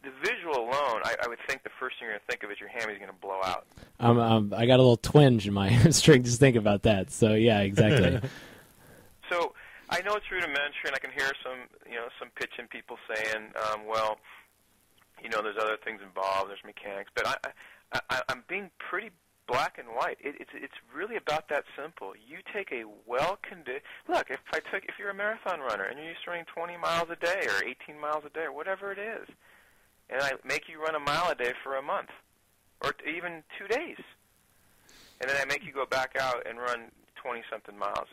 C: The visual alone, I would think the first thing you're going to think of is your hammy is going to blow out.
F: I got a little twinge in my string just think about that. So yeah, exactly.
C: So I know it's rudimentary, and I can hear some pitching people saying, well, there's other things involved, there's mechanics, but I'm being pretty black and white. It's really about that simple. You take a look. If you're a marathon runner and you're used to running 20 miles a day or 18 miles a day or whatever it is, and I make you run a mile a day for a month or even 2 days, and then I make you go back out and run 20-something miles,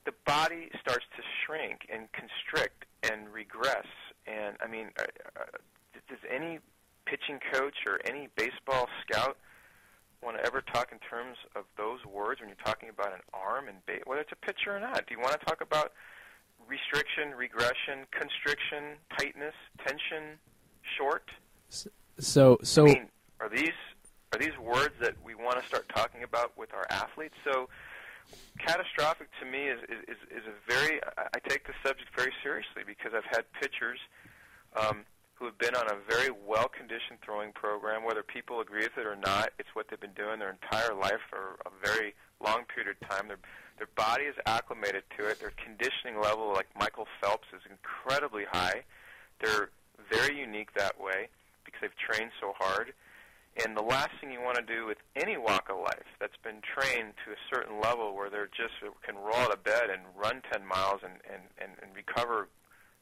C: the body starts to shrink and constrict and regress. And I mean, does any pitching coach or any baseball scout want to ever talk in terms of those words when you're talking about an arm and whether it's a pitcher or not? Do you want to talk about restriction, regression, constriction, tightness, tension, short?
F: So
C: I mean, are these words that we want to start talking about with our athletes? So catastrophic to me is a very, I take the subject very seriously because I've had pitchers who have been on a very well-conditioned throwing program, whether people agree with it or not. It's what they've been doing their entire life for a very long period of time. Their body is acclimated to it. Their conditioning level, like Michael Phelps, is incredibly high. They're very unique that way because they've trained so hard. And the last thing you want to do with any walk of life that's been trained to a certain level where they're just can roll out of bed and run 10 miles and recover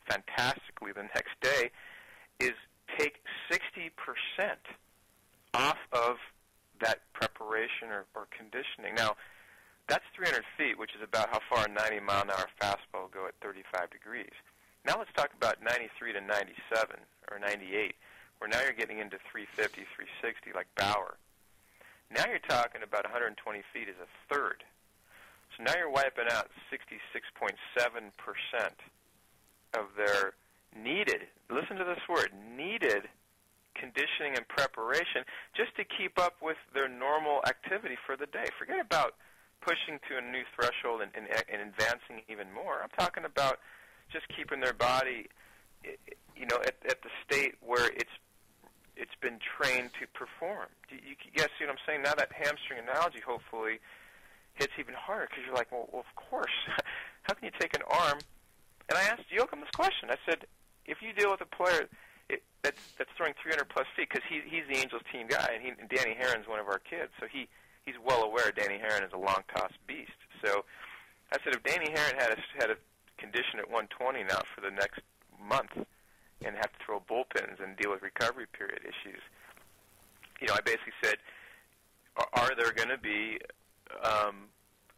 C: fantastically the next day is take 60% off of that preparation or conditioning. Now, that's 300 feet, which is about how far a 90-mile-an-hour fastball will go at 35 degrees. Now let's talk about 93 to 97 or 98, where now you're getting into 350, 360 like Bauer. Now you're talking about 120 feet as a third. So now you're wiping out 66.7% of their needed, listen to this word, needed conditioning and preparation just to keep up with their normal activity for the day. Forget about pushing to a new threshold and advancing even more. I'm talking about just keeping their body, at the state where it's been trained to perform. You guys see what I'm saying? Now that hamstring analogy hopefully hits even harder because you're like, well, of course. How can you take an arm? And I asked Joachim this question. I said, if you deal with a player that's throwing 300-plus feet, because he's the Angels team guy, and Danny Herron's one of our kids, so he's well aware Danny Herron is a long-toss beast. So I said, if Danny Herron had a condition at 120 now for the next month and have to throw bullpens and deal with recovery period issues, I basically said, are there going to be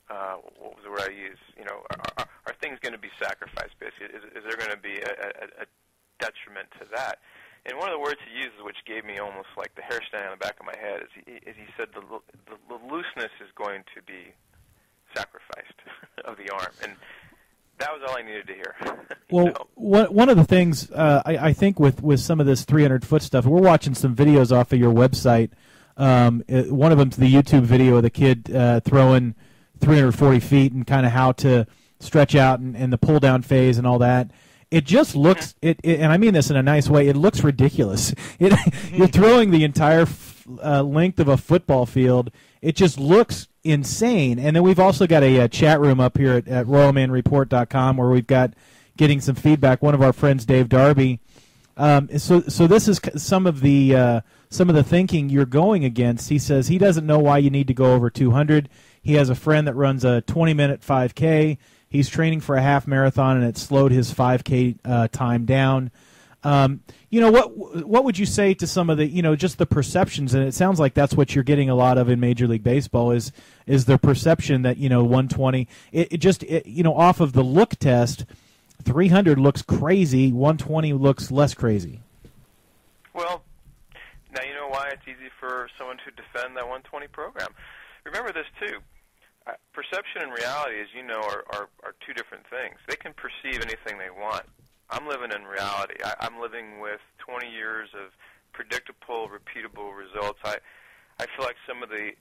C: what was the word I used? Are things going to be sacrificed? Basically, is there going to be a detriment to that? And one of the words he uses, which gave me almost like the hair standing on the back of my head, is he said the looseness is going to be sacrificed of the arm, and that was all I needed to hear.
E: Well, one of the things I think with some of this 300-foot stuff, we're watching some videos off of your website. One of them's the YouTube video of the kid throwing 340 feet and kind of how to stretch out and the pull-down phase and all that. It just looks, and I mean this in a nice way, it looks ridiculous. You're throwing the entire length of a football field. It just looks insane. And then we've also got a chat room up here at royalmanreport.com where we've got getting some feedback. One of our friends, Dave Darby. So this is some of the thinking you're going against. He says he doesn't know why you need to go over 200. He has a friend that runs a 20-minute 5K. He's training for a half marathon, and it slowed his 5K time down. What would you say to some of the, just the perceptions? And it sounds like that's what you're getting a lot of in Major League Baseball is the perception that 120. Off of the look test, 300 looks crazy. 120 looks less crazy.
C: Well, now you know why it's easy for someone to defend that 120 program. Remember this too. Perception and reality, as you know, are two different things. They can perceive anything they want, I'm living in reality. I'm living with 20 years of predictable, repeatable results. I feel like some of the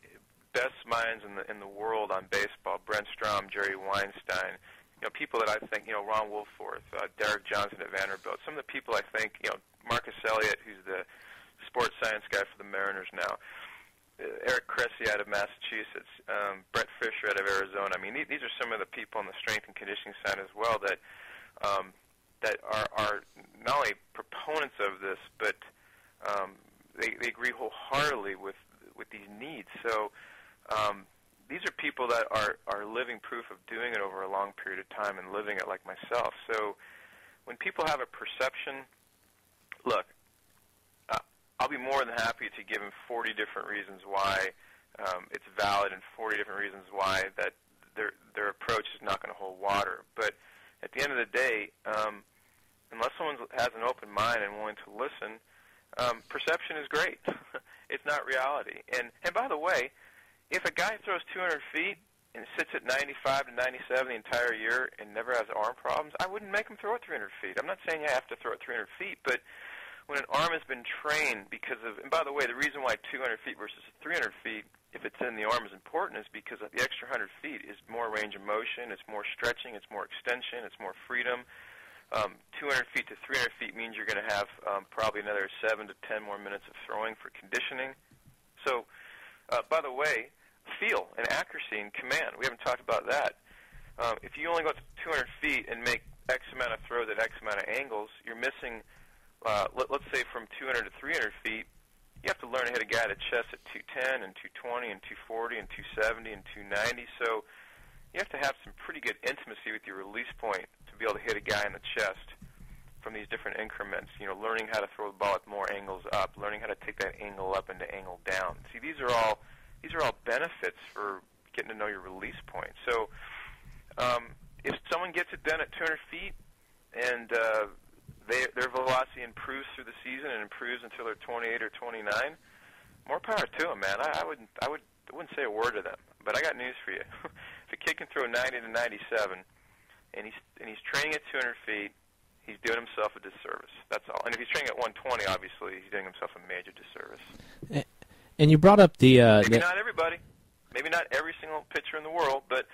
C: best minds in the world on baseball, Brent Strom, Jerry Weinstein, people that I think, Ron Woolforth, Derek Johnson at Vanderbilt, some of the people I think, Marcus Elliott, who's the sports science guy for the Mariners now, Eric Cressy out of Massachusetts, Brett Fisher out of Arizona. I mean, these are some of the people on the strength and conditioning side as well that are not only proponents of this, but they agree wholeheartedly with these needs. So these are people that are living proof of doing it over a long period of time and living it like myself. So when people have a perception, look, I'll be more than happy to give them 40 different reasons why it's valid and 40 different reasons why that their approach is not going to hold water. But at the end of the day, unless someone has an open mind and willing to listen, perception is great. It's not reality. And by the way, if a guy throws 200 feet and sits at 95 to 97 the entire year and never has arm problems, I wouldn't make him throw it 300 feet. I'm not saying I have to throw it 300 feet, but when an arm has been trained because of, and by the way, the reason why 200 feet versus 300 feet, if it's in the arm, is important is because the extra 100 feet is more range of motion, it's more stretching, it's more extension, it's more freedom. 200 feet to 300 feet means you're going to have probably another 7 to 10 more minutes of throwing for conditioning. So, by the way, feel and accuracy and command, we haven't talked about that. If you only go to 200 feet and make X amount of throws at X amount of angles, you're missing, let's say from 200 to 300 feet, you have to learn to hit a guy to chest at 210 and 220 and 240 and 270 and 290. So you have to have some pretty good intimacy with your release point to be able to hit a guy in the chest from these different increments. Learning how to throw the ball at more angles up, learning how to take that angle up into angle down. See, these are all benefits for getting to know your release point. So if someone gets it done at 200 feet and their velocity improves through the season and improves until they're 28 or 29, more power to them, man. I wouldn't say a word to them, but I got news for you. If a kid can throw 90 to 97 and he's training at 200 feet, he's doing himself a disservice. That's all. And if he's training at 120, obviously, he's doing himself a major disservice.
F: And you brought up the
C: maybe not everybody, maybe not every single pitcher in the world, but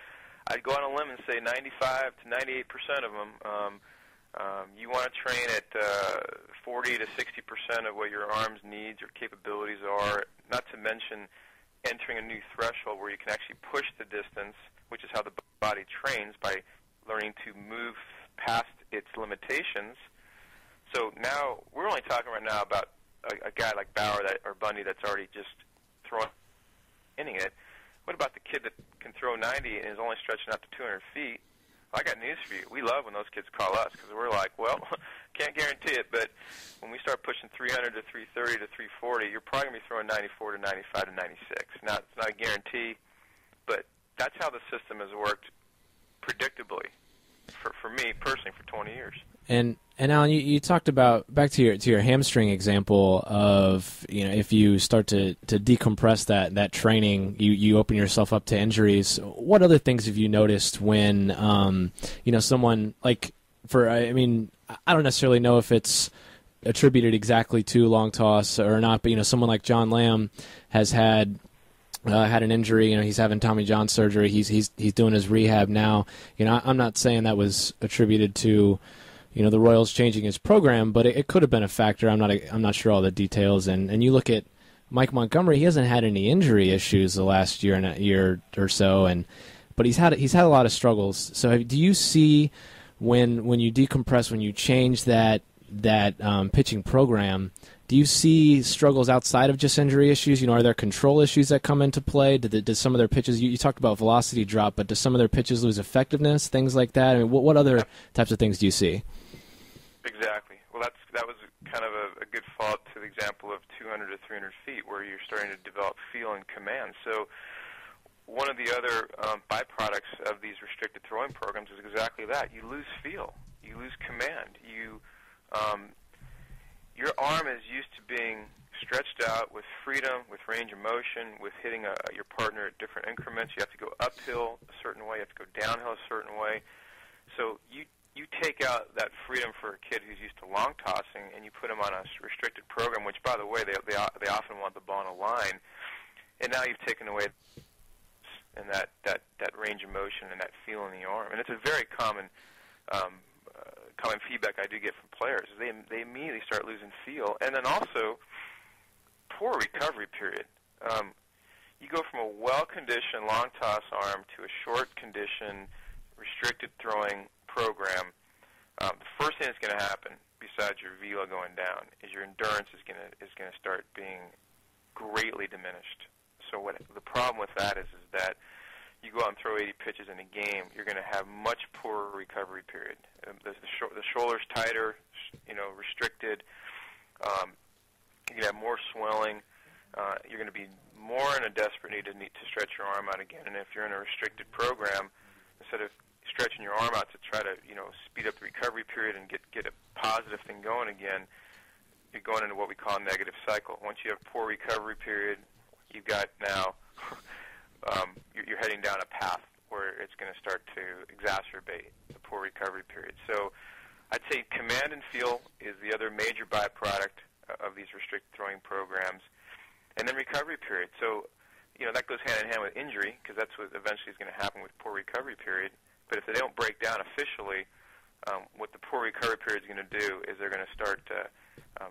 C: I'd go on a limb and say 95 to 98% of them. You want to train at 40 to 60% of what your arm's needs or capabilities are, not to mention entering a new threshold where you can actually push the distance, which is how the body trains, by learning to move past its limitations. So now we're only talking right now about a guy like Bauer or Bundy that's already just hitting it. What about the kid that can throw 90 and is only stretching out to 200 feet? Well, I got news for you. We love when those kids call us because we're like, well, can't guarantee it, but when we start pushing 300 to 330 to 340, you're probably going to be throwing 94 to 95 to 96. Now, it's not a guarantee, but that's how the system has worked predictably for me personally for 20 years.
F: And Alan, you talked about, back to your hamstring example of, if you start to decompress that training, you open yourself up to injuries. What other things have you noticed when someone like, I don't necessarily know if it's attributed exactly to long toss or not, but someone like John Lamb has had an injury. He's having Tommy John surgery. He's doing his rehab now. I'm not saying that was attributed to the Royals changing his program, but it could have been a factor. I'm not sure all the details. And you look at Mike Montgomery, he hasn't had any injury issues the last year or so, but he's had a lot of struggles. So do you see when you decompress, when you change that pitching program, do you see struggles outside of just injury issues? Are there control issues that come into play? Did some of their pitches, you talked about velocity drop, but do some of their pitches lose effectiveness, things like that? What other types of things do you see?
C: Exactly. Well, that was kind of a good follow-up to the example of 200 to 300 feet where you're starting to develop feel and command. So one of the other byproducts of these restricted throwing programs is exactly that. You lose feel. You lose command. Your arm is used to being stretched out with freedom, with range of motion, with hitting your partner at different increments. You have to go uphill a certain way. You have to go downhill a certain way. So you take out that freedom for a kid who's used to long tossing, and you put him on a restricted program, which, by the way, they often want the ball on a line, and now you've taken away and that range of motion and that feel in the arm. And it's a very common feedback I do get from players. They immediately start losing feel, and then also poor recovery period. You go from a well-conditioned long toss arm to a short-conditioned, restricted throwing program. The first thing that's going to happen, besides your velo going down, is your endurance is going to start being greatly diminished. So the problem with that is that you go out and throw 80 pitches in a game, you're going to have much poorer recovery period. The shoulder's tighter, restricted. You're going to have more swelling. You're going to be more in a desperate need to stretch your arm out again. And if you're in a restricted program, instead of stretching your arm out to try to speed up the recovery period and get a positive thing going again, you're going into what we call a negative cycle. Once you have poor recovery period, you've got now you're heading down a path where it's going to start to exacerbate the poor recovery period. So I'd say command and feel is the other major byproduct of these restricted throwing programs. And then recovery period. So, that goes hand in hand with injury, because that's what eventually is going to happen with poor recovery period. But if they don't break down officially, what the poor recovery period is going to do is they're going to start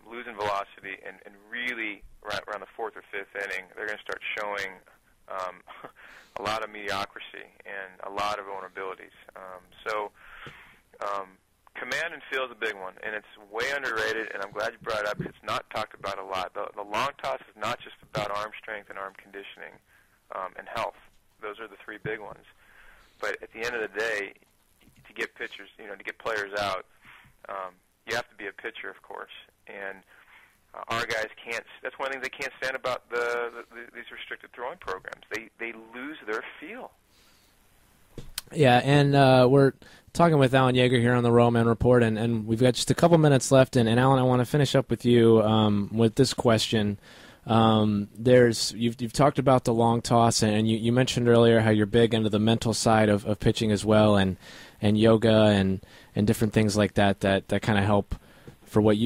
C: losing velocity, and really around the fourth or fifth inning, they're going to start showing a lot of mediocrity and a lot of vulnerabilities. Command and feel is a big one, and it's way underrated, and I'm glad you brought it up because it's not talked about a lot. The long toss is not just about arm strength and arm conditioning and health. Those are the three big ones. But at the end of the day, to get pitchers, to get players out, you have to be a pitcher, of course. And our guys can't. That's one of the things they can't stand about these restricted throwing programs. They lose their feel.
F: Yeah, and we're talking with Alan Jaeger here on the Royalman Report, and we've got just a couple minutes left. And Alan, I want to finish up with you with this question. You've talked about the long toss, and you mentioned earlier how you're big into the mental side of pitching as well, and yoga and different things like that kind of help for what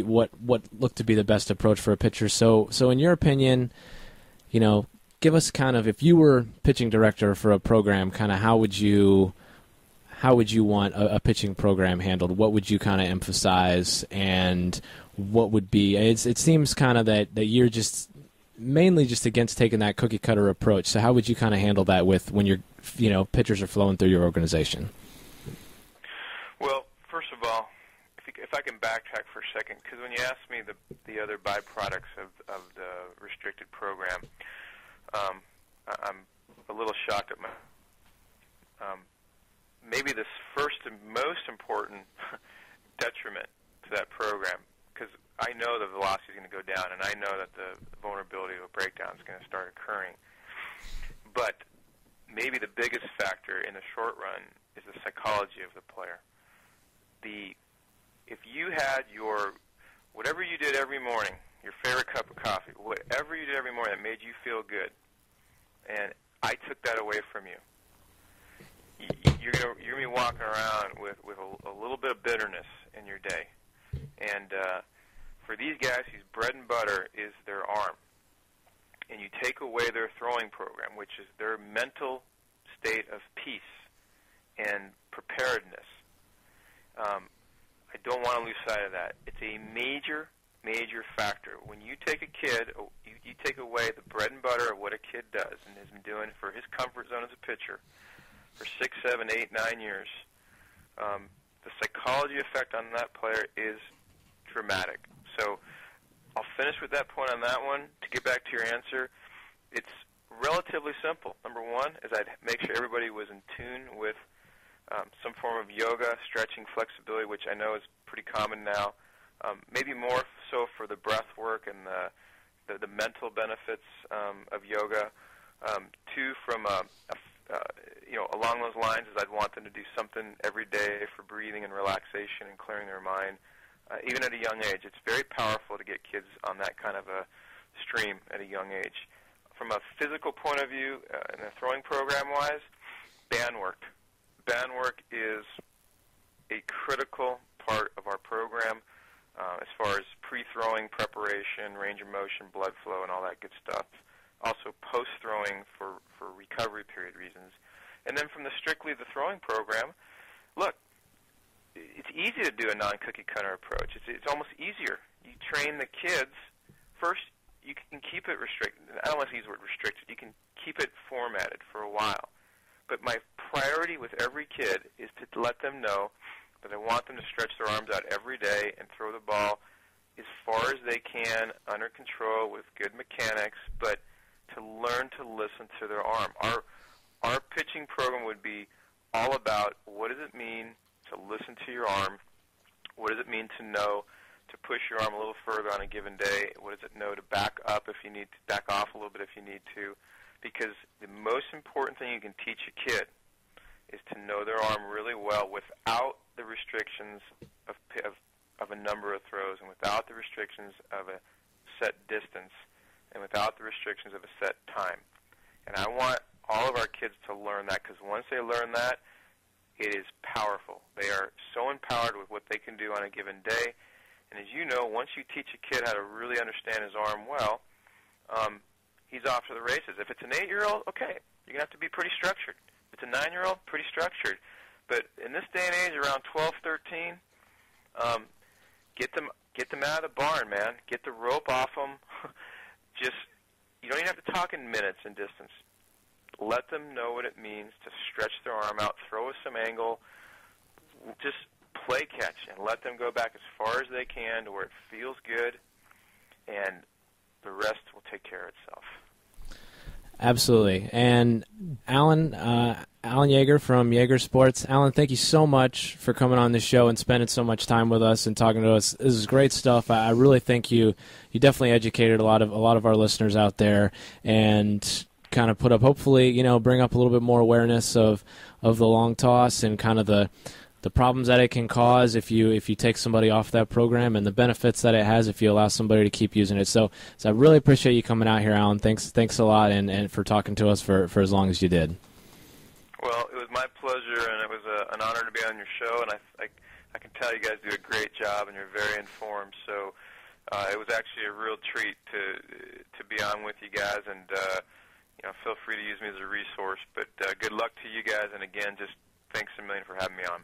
F: look to be the best approach for a pitcher. So in your opinion, give us kind of, if you were pitching director for a program, kind of how would you want a pitching program handled? What would you kind of emphasize, and what would be? It seems kind of that you're just mainly just against taking that cookie cutter approach. So how would you kind of handle that when your pitchers are flowing through your organization?
C: Well, first of all, if I can backtrack for a second, because when you asked me the other byproducts of the restricted program, I'm a little shocked at maybe this first and most important detriment to that program, because I know the velocity is going to go down, and I know that the vulnerability of a breakdown is going to start occurring. But maybe the biggest factor in the short run is the psychology of the player. If you had whatever you did every morning, your favorite cup of coffee, whatever you did every morning that made you feel good, and I took that away from you, you're gonna be walking around with a little bit of bitterness in your day. And for these guys, whose bread and butter is their arm, and you take away their throwing program, which is their mental state of peace and preparedness, I don't want to lose sight of that. It's a major, major factor. When you take a kid, you take away the bread and butter of what a kid does and has been doing for his comfort zone as a pitcher for 6, 7, 8, 9 years, the psychology effect on that player is dramatic. So I'll finish with that point on that one. To get back to your answer, it's relatively simple. Number one is I'd make sure everybody was in tune with some form of yoga, stretching, flexibility, which I know is pretty common now. Maybe more so for the breath work and the mental benefits of yoga. Two, from along those lines, is I'd want them to do something every day for breathing and relaxation and clearing their mind. Even at a young age, it's very powerful to get kids on that kind of a stream at a young age. From a physical point of view, in the throwing program-wise, band work. Band work is a critical part of our program as far as pre-throwing preparation, range of motion, blood flow, and all that good stuff. Also post-throwing for recovery period reasons. And then from strictly the throwing program, look, it's easy to do a non-cookie cutter approach. It's almost easier. You train the kids. First, you can keep it restricted. I don't want to use the word restricted. You can keep it formatted for a while. But my priority with every kid is to let them know that I want them to stretch their arms out every day and throw the ball as far as they can, under control, with good mechanics, but to learn to listen to their arm. Our pitching program would be all about what does it mean to listen to your arm, what does it mean to know to push your arm a little further on a given day, what does it know to back up if you need to, back off a little bit if you need to, because the most important thing you can teach a kid is to know their arm really well without the restrictions of a number of throws and without the restrictions of a set distance and without the restrictions of a set time. And I want all of our kids to learn that, because once they learn that, it is powerful. They are so empowered with what they can do on a given day. And as you know, once you teach a kid how to really understand his arm well, he's off to the races. If it's an 8-year-old, okay, you're going to have to be pretty structured. If it's a 9-year-old, pretty structured. But in this day and age, around 12, 13, get them out of the barn, man. Get the rope off them. You don't even have to talk in minutes and distance. Let them know what it means to stretch their arm out, throw with some angle, just play catch, and let them go back as far as they can to where it feels good, and the rest will take care of itself.
F: Absolutely. And Alan Jaeger from Jaeger Sports. Alan, thank you so much for coming on the show and spending so much time with us and talking to us. This is great stuff. I really think you definitely educated a lot of our listeners out there, and kind of put up, hopefully, bring up a little bit more awareness of the long toss and kind of the problems that it can cause if you take somebody off that program, and the benefits that it has if you allow somebody to keep using it. So I really appreciate you coming out here, Alan. Thanks a lot, and for talking to us for as long as you did.
C: Well, it was my pleasure, and it was an honor to be on your show, and I can tell you guys do a great job, and you're very informed. So it was actually a real treat to be on with you guys, and feel free to use me as a resource. But good luck to you guys, and again, just thanks a million for having me on.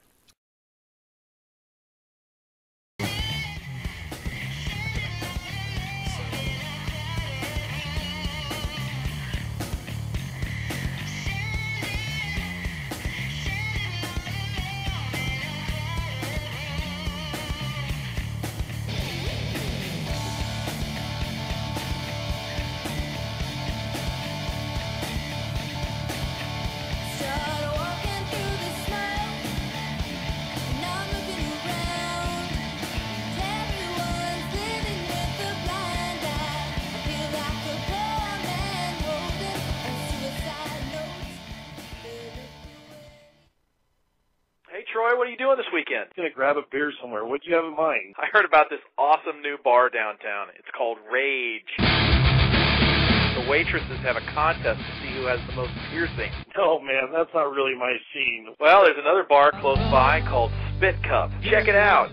K: Troy, what are you doing this weekend?
L: Gonna grab a beer somewhere. What do you have in mind?
K: I heard about this awesome new bar downtown. It's called Rage. The waitresses have a contest to see who has the most piercings.
L: Oh man, that's not really my scene.
K: Well, there's another bar close by called Spit Cup. Check it out.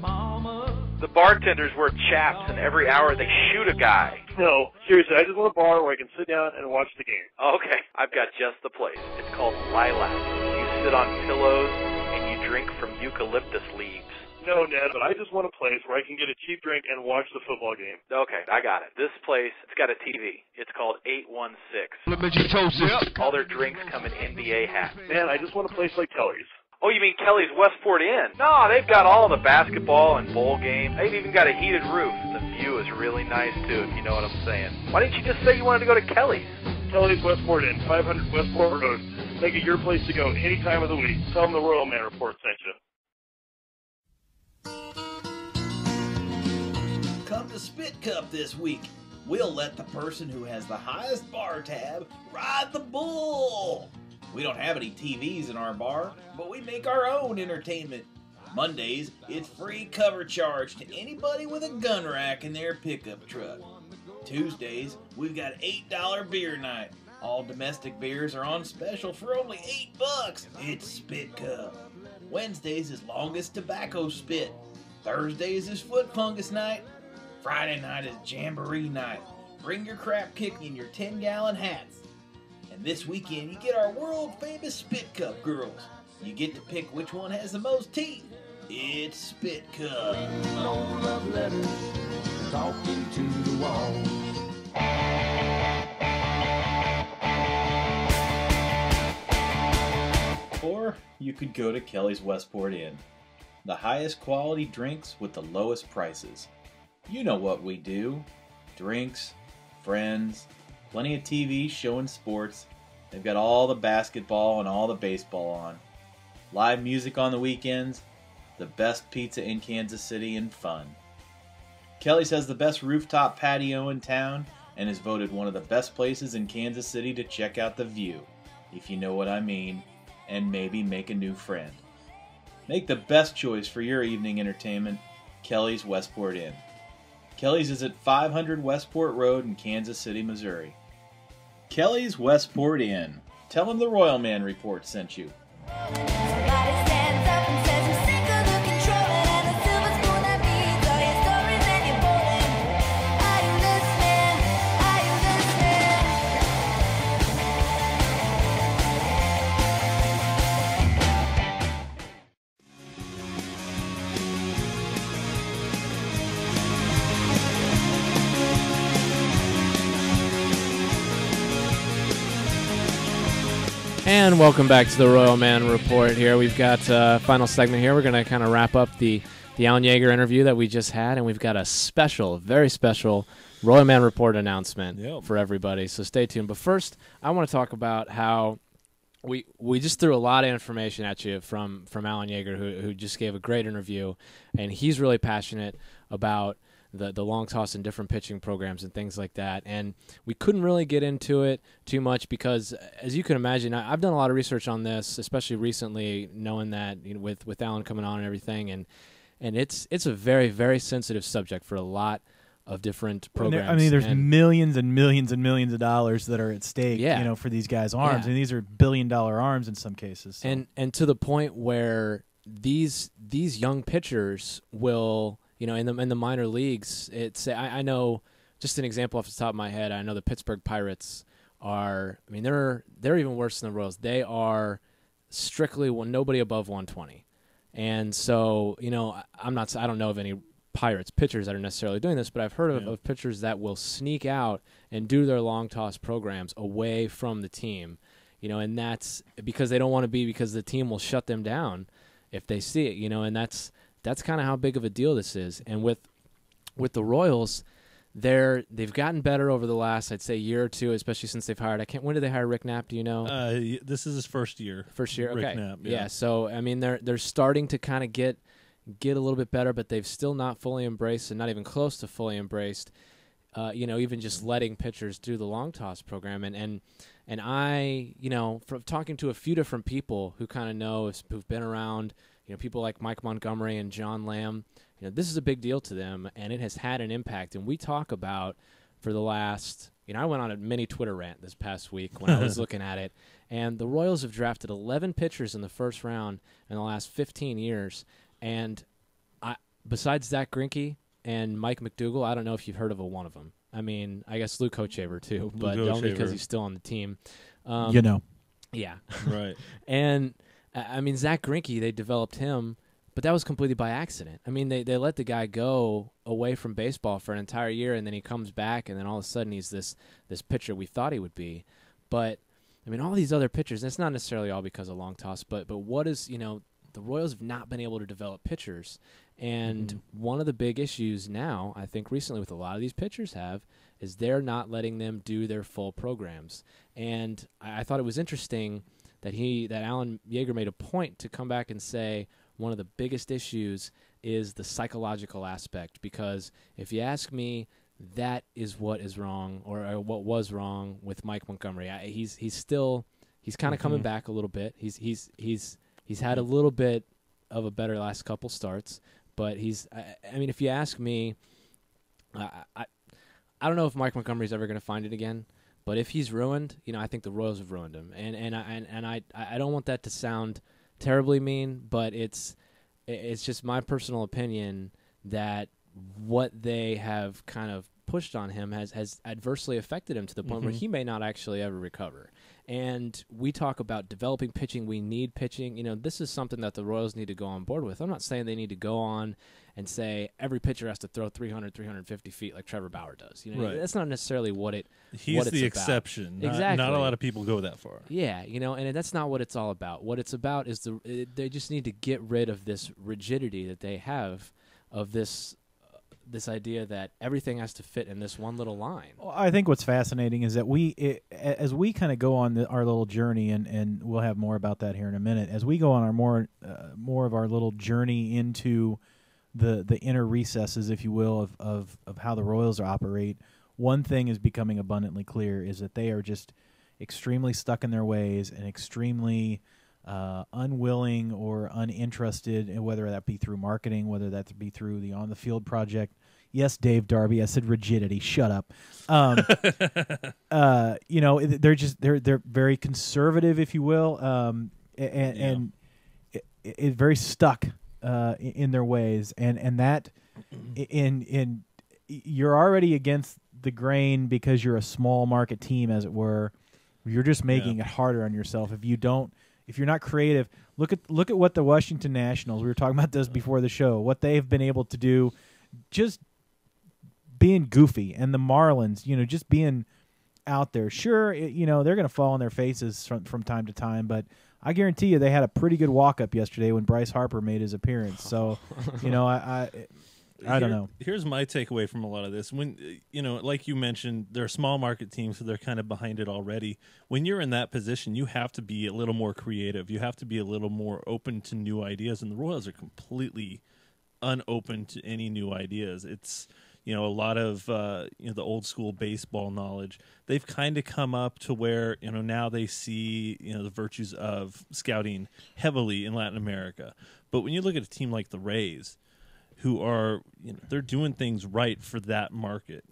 K: The bartenders wear chaps, and every hour they shoot a guy.
L: No, seriously, I just want a bar where I can sit down and watch the game.
K: Okay, I've got just the place. It's called Lilac. You sit on pillows and you drink from eucalyptus leaves.
L: No, Ned, but I just want a place where I can get a cheap drink and watch the football game.
K: Okay, I got it. This place, it's got a TV. It's called 816. All their drinks come in NBA hats.
L: Man, I just want a place like Kelly's.
K: Oh, you mean Kelly's Westport Inn? No, they've got all the basketball and bowl games. They've even got a heated roof. The view is really nice, too, if you know what I'm saying. Why didn't you just say you wanted to go to Kelly's?
L: Kelly's Westport Inn, 500 Westport Road. Make it your place to go any time of the week. Tell them the Royalman report sent you.
M: Come to Spit Cup this week. We'll let the person who has the highest bar tab ride the bull. We don't have any TVs in our bar, but we make our own entertainment. Mondays, it's free cover charge to anybody with a gun rack in their pickup truck. Tuesdays, we've got $8 beer night. All domestic beers are on special for only $8. It's Spit Cup. Wednesdays is longest tobacco spit. Thursdays is foot fungus night. Friday night is jamboree night. Bring your crap kick in your 10-gallon hats. And this weekend you get our world-famous Spit Cup girls. You get to pick which one has the most teeth. It's Spit Cup.
N: No love letters, talking to the wall.
M: Or you could go to Kelly's Westport Inn. The highest quality drinks with the lowest prices. You know what we do. Drinks, friends, plenty of TV showing sports. They've got all the basketball and all the baseball on. Live music on the weekends. The best pizza in Kansas City, and fun. Kelly's has the best rooftop patio in town and is voted one of the best places in Kansas City to check out the view, if you know what I mean, and maybe make a new friend. Make the best choice for your evening entertainment, Kelly's Westport Inn. Kelly's is at 500 Westport Road in Kansas City, Missouri. Kelly's Westport Inn. Tell them the Royalman report sent you.
F: And welcome back to the Royalman Report here. We've got a final segment here. We're going to kind of wrap up the Alan Jaeger interview that we just had, and we've got a special, very special Royalman Report announcement for everybody, so stay tuned. But first, I want to talk about how we just threw a lot of information at you from Alan Jaeger, who just gave a great interview, and he's really passionate about the long toss and different pitching programs and things like that. And we couldn't really get into it too much because, as you can imagine, I've done a lot of research on this, especially recently, knowing that with Alan coming on and everything, and it's a very, very sensitive subject for a lot of different programs.
E: There's millions and millions and millions of dollars that are at stake, for these guys' arms, and these are billion-dollar arms in some cases. So.
F: And to the point where these young pitchers will. In the minor leagues, I know, just an example off the top of my head, I know the Pittsburgh Pirates are, they're even worse than the Royals. They are strictly nobody above 120. And so, I don't know of any Pirates pitchers that are necessarily doing this, but I've heard of pitchers that will sneak out and do their long toss programs away from the team, and that's because they don't want to be, because the team will shut them down if they see it, and that's kind of how big of a deal this is. And with the Royals, they've gotten better over the last, I'd say, year or two, especially since they've hired. When did they hire Rick Knapp? Do you know?
H: This is his first year.
F: First year, okay.
H: Rick Knapp,
F: yeah. So they're starting to kind of get a little bit better, but they've still not fully embraced, and not even close to fully embraced. Even just letting pitchers do the long toss program, and I, from talking to a few different people who kind of know, who've been around. People like Mike Montgomery and John Lamb, this is a big deal to them, and it has had an impact. And we talk about, for the last, I went on a mini Twitter rant this past week when I was looking at it, and the Royals have drafted 11 pitchers in the first round in the last 15 years. And besides Zach Greinke and Mike McDougal, I don't know if you've heard of one of them. I guess Luke Hochevar too, but only because he's still on the team. Yeah.
H: Right.
F: And Zach Greinke, they developed him, but that was completely by accident. They let the guy go away from baseball for an entire year, and then he comes back, and then all of a sudden he's this pitcher we thought he would be. But, all these other pitchers, and it's not necessarily all because of long toss, but what is, the Royals have not been able to develop pitchers. And one of the big issues now, I think recently with a lot of these pitchers is they're not letting them do their full programs. And I thought it was interesting that Alan Jaeger made a point to come back and say one of the biggest issues is the psychological aspect, because if you ask me, that is what is wrong, or what was wrong with Mike Montgomery. He's kind of coming back a little bit. He's had a little bit of a better last couple starts, but if you ask me, I don't know if Mike Montgomery's ever going to find it again. But if he's ruined, I think the Royals have ruined him, and I don't want that to sound terribly mean, but it's just my personal opinion that what they have kind of pushed on him has adversely affected him to the point where he may not actually ever recover. And we talk about developing pitching. We need pitching. This is something that the Royals need to go on board with. I'm not saying they need to go on and say every pitcher has to throw 300, 350 feet like Trevor Bauer does.
H: Right.
F: That's not necessarily what it's
H: the
F: about.
H: exception.
F: Exactly.
H: Not a lot of people go that far.
F: Yeah, and that's not what it's all about. What it's about is they just need to get rid of this rigidity that they have of this idea that everything has to fit in this one little line.
E: Well, I think what's fascinating is that as we kind of go on our little journey, and we'll have more about that here in a minute, as we go on our more of our little journey into the inner recesses, if you will, of how the Royals operate, one thing is becoming abundantly clear is that they are just extremely stuck in their ways and extremely unwilling or uninterested, in whether that be through marketing, whether that be through the on-the-field project. Yes, Dave Darby, I said rigidity. Shut up. They're very conservative, if you will, and very stuck in their ways, and that in you're already against the grain because you're a small market team, as it were. You're just making it harder on yourself if you're not creative. Look at what the Washington Nationals, we were talking about this before the show, what they've been able to do, just being goofy, and the Marlins, just being out there. Sure, they're going to fall on their faces from time to time, but I guarantee you they had a pretty good walk-up yesterday when Bryce Harper made his appearance. So, I don't know.
H: Here's my takeaway from a lot of this. When like you mentioned, they're small market teams, so they're kind of behind it already. When you're in that position, you have to be a little more creative. You have to be a little more open to new ideas, and the Royals are completely unopen to any new ideas. It's a lot of the old school baseball knowledge. They've kind of come up to where now they see the virtues of scouting heavily in Latin America. But when you look at a team like the Rays, who are they're doing things right for that market.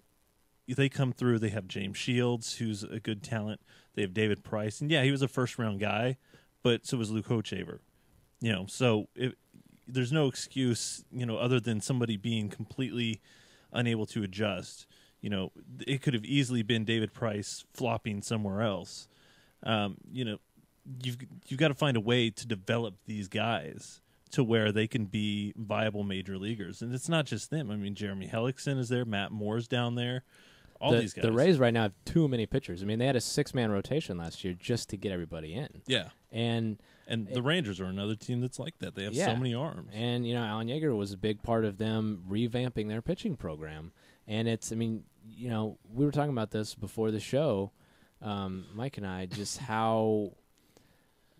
H: They come through. They have James Shields, who's a good talent. They have David Price, and he was a first-round guy, but so was Luke Hochevar. So there's no excuse, other than somebody being completely unable to adjust. It could have easily been David Price flopping somewhere else. You've got to find a way to develop these guys to where they can be viable major leaguers. And it's not just them. I mean, Jeremy Hellickson is there. Matt Moore's down there. These guys.
F: The Rays right now have too many pitchers. I mean, they had a 6-man rotation last year just to get everybody in.
H: Yeah.
F: And
H: the Rangers are another team that's like that. They have so many arms.
F: And, Alan Jaeger was a big part of them revamping their pitching program. And we were talking about this before the show, Mike and I, just how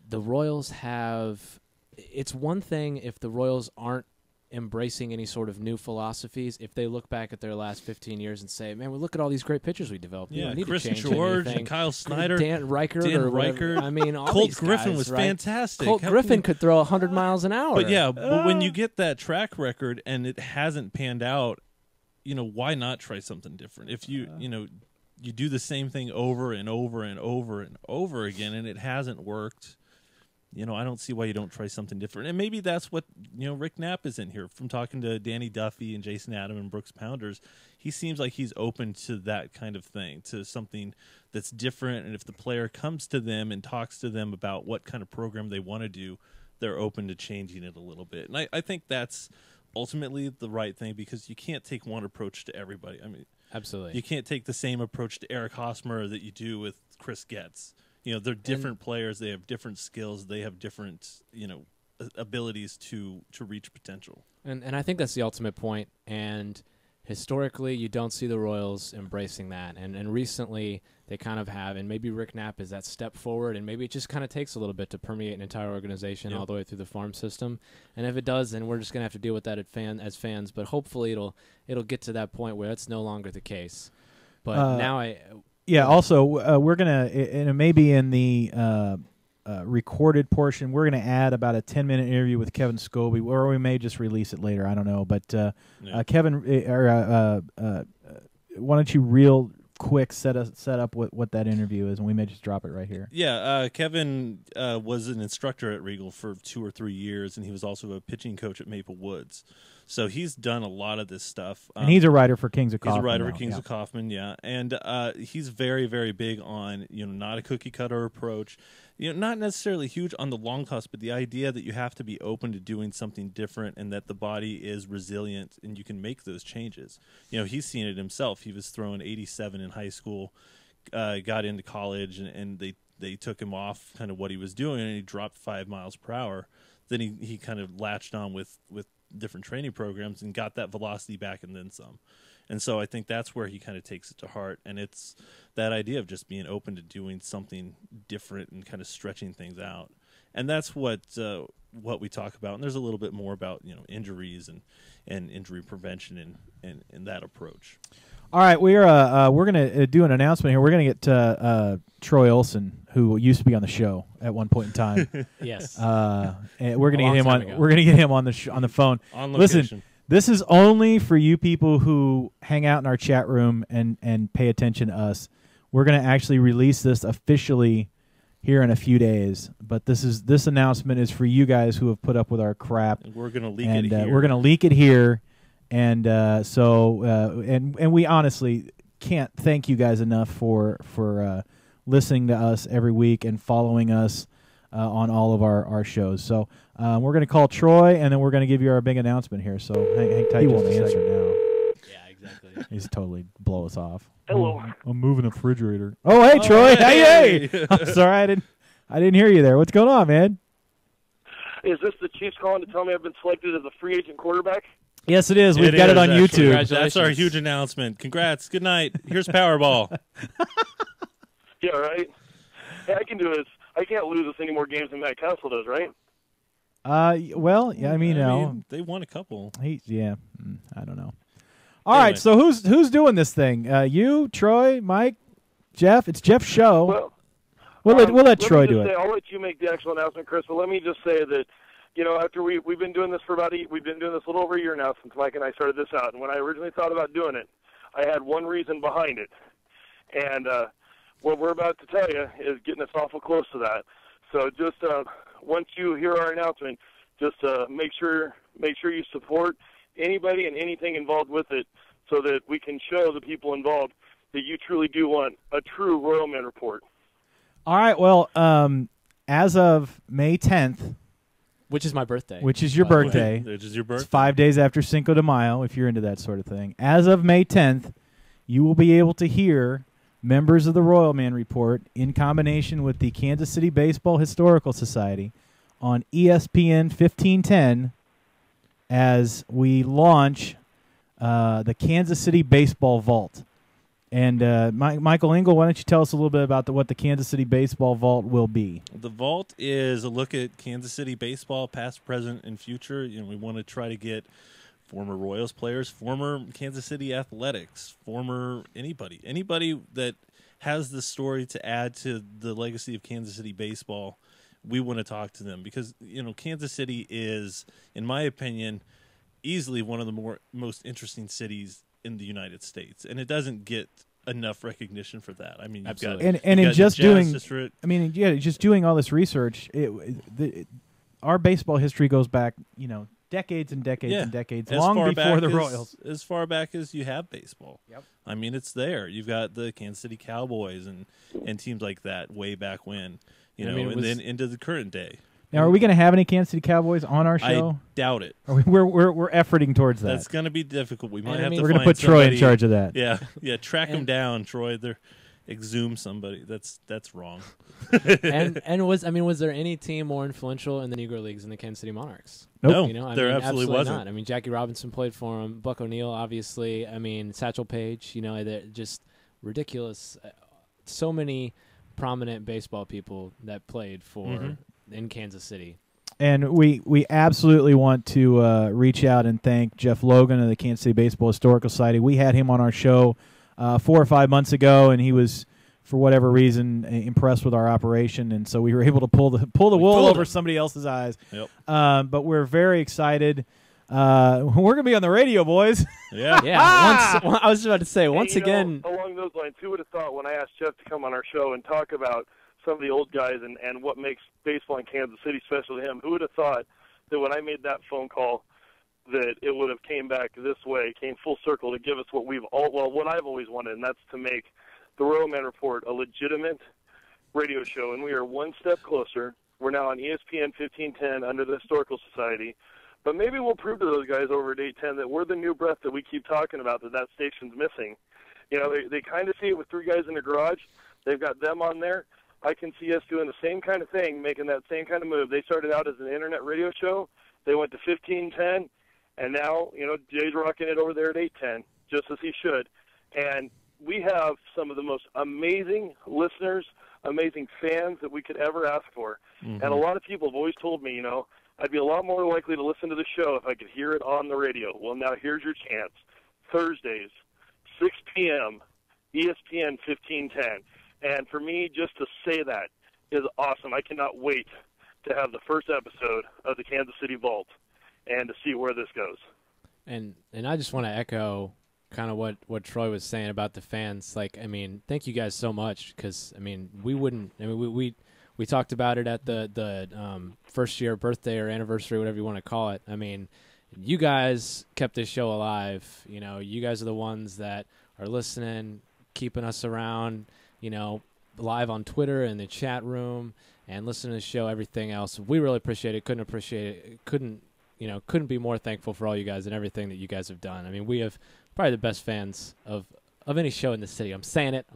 F: the Royals have – it's one thing if the Royals aren't embracing any sort of new philosophies, if they look back at their last 15 years and say, man, we look at all these great pitchers we developed.
H: Yeah,
F: we don't need
H: Chris
F: to change
H: George,
F: anything.
H: Kyle Snyder,
F: Dan Reichert. I mean, all
H: Colt
F: these
H: Griffin
F: guys,
H: was
F: right?
H: fantastic.
F: Colt Griffin could throw 100 miles an hour.
H: But when you get that track record and it hasn't panned out, why not try something different? If you do the same thing over and over and over and over again and it hasn't worked, I don't see why you don't try something different. And maybe that's what, Rick Knapp is in here. From talking to Danny Duffy and Jason Adam and Brooks Pounders, he seems like he's open to that kind of thing, to something that's different. And if the player comes to them and talks to them about what kind of program they want to do, they're open to changing it a little bit. And I think that's ultimately the right thing, because you can't take one approach to everybody. I mean,
F: absolutely.
H: You can't take the same approach to Eric Hosmer that you do with Chris Getz. They're different players. They have different skills. They have different, abilities to reach potential.
F: And I think that's the ultimate point. And historically, you don't see the Royals embracing that. And recently, they kind of have. And maybe Rick Knapp is that step forward. And maybe it just kind of takes a little bit to permeate an entire organization all the way through the farm system. And if it does, then we're just going to have to deal with that as fans. But hopefully, it'll get to that point where it's no longer the case. But now
E: Yeah. Also, we're gonna, and maybe in the recorded portion, we're gonna add about a 10-minute interview with Kevin Scobie, or we may just release it later. I don't know. But Kevin, why don't you reel quick set up what that interview is, and we may just drop it right here.
H: Yeah, Kevin was an instructor at Regal for 2 or 3 years, and he was also a pitching coach at Maple Woods. So he's done a lot of this stuff.
E: And he's a writer for Kings of Kaufman.
H: He's a writer
E: now.
H: for Kings of Kaufman, yeah. And he's very, very big on, not a cookie-cutter approach. Not necessarily huge on the long toss, but the idea that you have to be open to doing something different and that the body is resilient and you can make those changes. He's seen it himself. He was throwing 87 in high school, got into college, and they took him off kind of what he was doing, and he dropped 5 miles per hour. Then he kind of latched on with different training programs and got that velocity back and then some. And so I think that's where he kind of takes it to heart, and it's that idea of just being open to doing something different and kind of stretching things out. And that's what we talk about. And there's a little bit more about injuries and injury prevention and that approach.
E: All right, we're going to do an announcement here. We're going to get Troy Olson, who used to be on the show at one point in time.
F: Yes.
E: And we're going to get him on. We're going to get him on the phone.
H: On location.
E: Listen, this is only for you people who hang out in our chat room and pay attention to us. We're going to actually release this officially here in a few days. But this announcement is for you guys who have put up with our crap.
H: And we're going to leak it here.
E: We're going to leak it here. And and we honestly can't thank you guys enough for listening to us every week and following us on all of our shows. So we're going to call Troy, and then we're going to give you our big announcement here. So hang tight. He won't answer now.
F: Yeah, exactly.
E: He's totally blow us off.
L: Hello.
E: I'm moving a refrigerator. Oh, hey, Troy. Hey. I'm sorry, I didn't hear you there. What's going on, man?
L: Is this the Chiefs calling to tell me I've been selected as a free agent quarterback?
E: Yes, it is. We've got it on
H: actually.
E: YouTube.
H: That's our huge announcement. Congrats. Good night. Here's Powerball.
L: Yeah, right. Hey, I can do this. I can't lose us any more games than Matt Castle does, right?
E: Well, yeah. I mean,
H: they won a couple.
E: I don't know. All right. So who's doing this thing? You, Troy, Mike, Jeff. It's Jeff's show.
L: Well,
E: we'll let Troy do it.
L: I'll let you make the actual announcement, Chris. But let me just say that. After we've been doing this for we've been doing this a little over a year now since Mike and I started this out. And when I originally thought about doing it, I had one reason behind it. And what we're about to tell you is getting us awful close to that. So just once you hear our announcement, just make sure you support anybody and anything involved with it so that we can show the people involved that you truly do want a true Royalman report.
E: All right. Well, as of May 10th,
F: which is my birthday.
E: Which is your birthday.
H: Which is your birthday.
E: It's 5 days after Cinco de Mayo, if you're into that sort of thing. As of May 10th, you will be able to hear members of the Royalman Report in combination with the Kansas City Baseball Historical Society on ESPN 1510 as we launch the Kansas City Baseball Vault. And Michael Engel, why don't you tell us a little bit about what the Kansas City Baseball Vault will be?
H: The Vault is a look at Kansas City baseball, past, present, and future. We want to try to get former Royals players, former Kansas City Athletics, former anybody that has the story to add to the legacy of Kansas City baseball. We want to talk to them because Kansas City is, in my opinion, easily one of the most interesting cities in the United States, and it doesn't get enough recognition for that. I mean,
E: just doing all this research, our baseball history goes back, decades and decades and decades, long before the Royals.
H: As far back as you have baseball.
E: Yep.
H: I mean, it's there. You've got the Kansas City Cowboys and teams like that way back when, and then into the current day.
E: Now, are we going to have any Kansas City Cowboys on our show?
H: I doubt it.
E: We're efforting towards that.
H: That's going to be difficult. We might have to.
E: We're going to put Troy in charge of that.
H: Yeah. Track them down, Troy. Exhume somebody. That's wrong.
F: Was there any team more influential in the Negro Leagues than the Kansas City Monarchs?
E: Nope.
H: There absolutely wasn't.
F: Not. I mean, Jackie Robinson played for him. Buck O'Neil, obviously. I mean, Satchel Paige. They're just ridiculous. So many prominent baseball people that played for. In Kansas City.
E: And we absolutely want to reach out and thank Jeff Logan of the Kansas City Baseball Historical Society. We had him on our show 4 or 5 months ago, and he was, for whatever reason, impressed with our operation, and so we were able to pull the wool over somebody else's eyes.
H: Yep.
E: But we're very excited we're gonna be on the radio, boys.
H: Yeah.
F: Once, I was about to say, once again.
L: Along those lines, who would have thought when I asked Jeff to come on our show and talk about some of the old guys and what makes baseball in Kansas City special to him, who would have thought that when I made that phone call that it would have came back this way, came full circle to give us what what I've always wanted, and that's to make the Royalman Report a legitimate radio show, and we are one step closer. We're now on ESPN 1510 under the Historical Society. But maybe we'll prove to those guys over at 810 that we're the new breath that we keep talking about, that station's missing. You know, they kind of see it with three guys in the garage. They've got them on there. I can see us doing the same kind of thing, making that same kind of move. They started out as an internet radio show. They went to 1510, and now, you know, Jay's rocking it over there at 810, just as he should. And we have some of the most amazing listeners, amazing fans that we could ever ask for.
H: Mm-hmm.
L: And a lot of people have always told me, you know, I'd be a lot more likely to listen to the show if I could hear it on the radio. Well, now here's your chance. Thursdays, 6 p.m., ESPN 1510. And for me, just to say that is awesome. I cannot wait to have the first episode of the Kansas City Vault and to see where this goes.
F: And I just want to echo kind of what Troy was saying about the fans. Like, I mean, thank you guys so much, because, I mean, we talked about it at the first year birthday or anniversary, whatever you want to call it. I mean, you guys kept this show alive. You know, you guys are the ones that are listening, keeping us around, you know, live on Twitter and the chat room and listening to the show, everything else. We really appreciate it. Couldn't be more thankful for all you guys and everything that you guys have done. I mean, we have probably the best fans of any show in the city. I'm saying it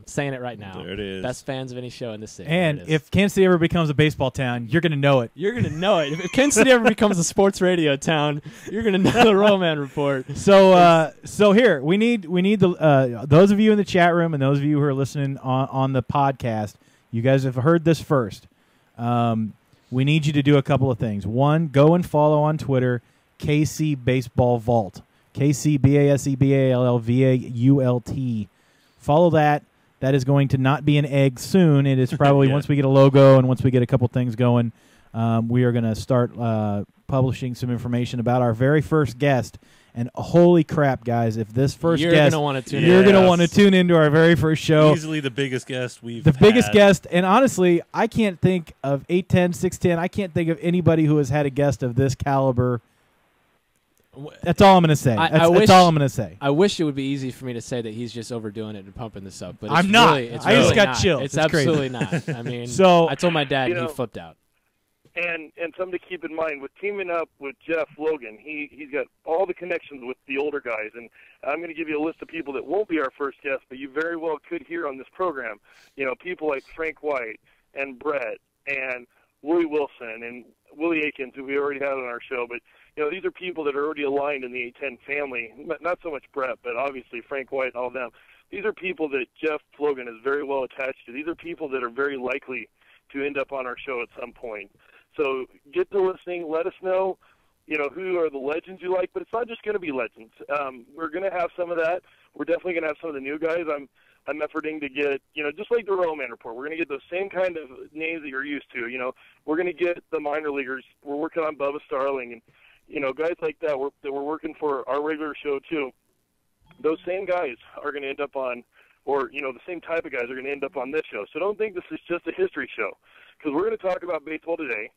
F: right now.
H: There it is.
F: Best fans of any show in the city.
E: And if Kansas City ever becomes a baseball town, you're going to know it.
F: You're going to know it. If Kansas City ever becomes a sports radio town, you're going to know the Royalman Report.
E: So here, we need the those of you in the chat room and those of you who are listening on the podcast, you guys have heard this first. We need you to do a couple of things. One, go and follow on Twitter, KC Baseball Vault. KCBASEBALLVAULT. Follow that. That is going to not be an egg soon. It is probably once we get a logo and once we get a couple things going, we are going to start publishing some information about our very first guest. And holy crap, guys! If this first
F: you're
E: guest,
F: going to want to tune
E: you're going to want to tune into our very first show.
H: Easily the biggest guest we've
E: had. Biggest guest, and honestly, I can't think of 810, 610. I can't think of anybody who has had a guest of this caliber. That's all I'm going to say. That's all I'm going to say.
F: I wish it would be easy for me to say that he's just overdoing it and pumping this up, but
E: I'm not.
F: Really,
E: I just got chills.
F: It's absolutely not. I mean, I told my dad and he flipped out.
L: And something to keep in mind, with teaming up with Jeff Logan, he's got all the connections with the older guys. And I'm going to give you a list of people that won't be our first guest, but you very well could hear on this program. You know, people like Frank White and Brett and Willie Wilson and Willie Aikens, who we already had on our show. But, you know, these are people that are already aligned in the 810 family. Not so much Brett, but obviously Frank White and all of them. These are people that Jeff Logan is very well attached to. These are people that are very likely to end up on our show at some point. So get to listening. Let us know, you know, who are the legends you like. But it's not just going to be legends. We're going to have some of that. We're definitely going to have some of the new guys. I'm efforting to get, you know, just like the Royalman Report, we're going to get those same kind of names that you're used to. You know, we're going to get the minor leaguers. We're working on Bubba Starling and, you know, guys like that. We're working for our regular show too. Those same guys are going to end up on, or, you know, the same type of guys are going to end up on this show. So don't think this is just a history show, because we're going to talk about baseball today.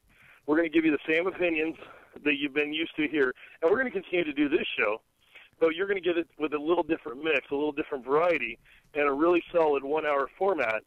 L: We're going to give you the same opinions that you've been used to here, and we're going to continue to do this show, but you're going to get it with a little different mix, a little different variety, and a really solid 1-hour format,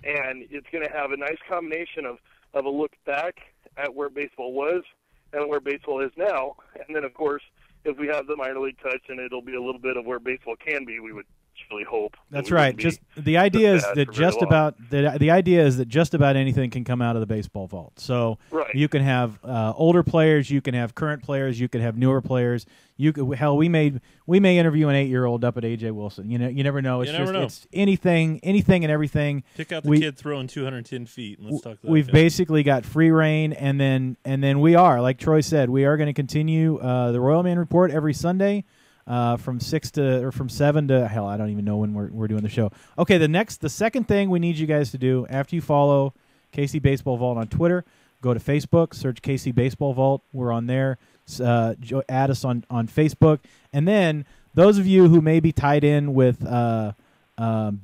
L: and it's going to have a nice combination of a look back at where baseball was and where baseball is now, and then, of course, if we have the minor league touch, and it'll be a little bit of where baseball can be, we would really hope.
E: That's right. Just the idea is that just about the idea is that just about anything can come out of the baseball vault. So you can have older players, you can have current players, you can have newer players. You could, hell, we may interview an 8-year-old up at AJ Wilson. You know, you never know. It's anything and everything.
H: Pick out the kid throwing 210 feet. And let's talk about
E: we've basically got free reign, and then we are, like Troy said, we are going to continue the Royalman Report every Sunday. From 7 to hell, I don't even know when we're doing the show. Okay, the second thing we need you guys to do after you follow KC Baseball Vault on Twitter, go to Facebook, search KC Baseball Vault. We're on there. add us on Facebook. And then those of you who may be tied in with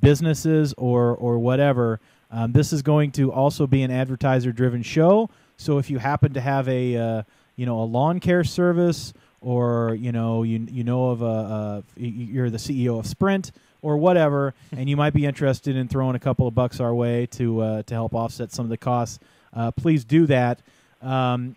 E: businesses or whatever, this is going to also be an advertiser-driven show. So if you happen to have a lawn care service, or you're the CEO of Sprint or whatever, and you might be interested in throwing a couple of bucks our way to help offset some of the costs, please do that. And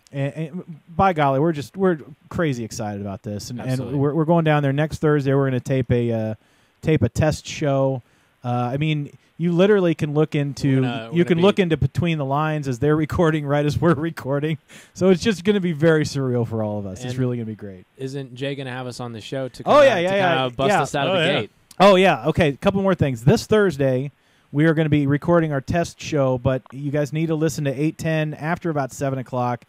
E: by golly, we're crazy excited about this, and we're going down there next Thursday. We're going to tape a test show. I mean, you literally can look into look into between the lines as they're recording right as we're recording. So it's just going to be very surreal for all of us. It's really going to be great.
F: Isn't Jay going to have us on the show to
E: bust
F: us out of the gate?
E: Oh yeah. Okay. A couple more things. This Thursday, we are going to be recording our test show, but you guys need to listen to 8:10 after about 7 o'clock.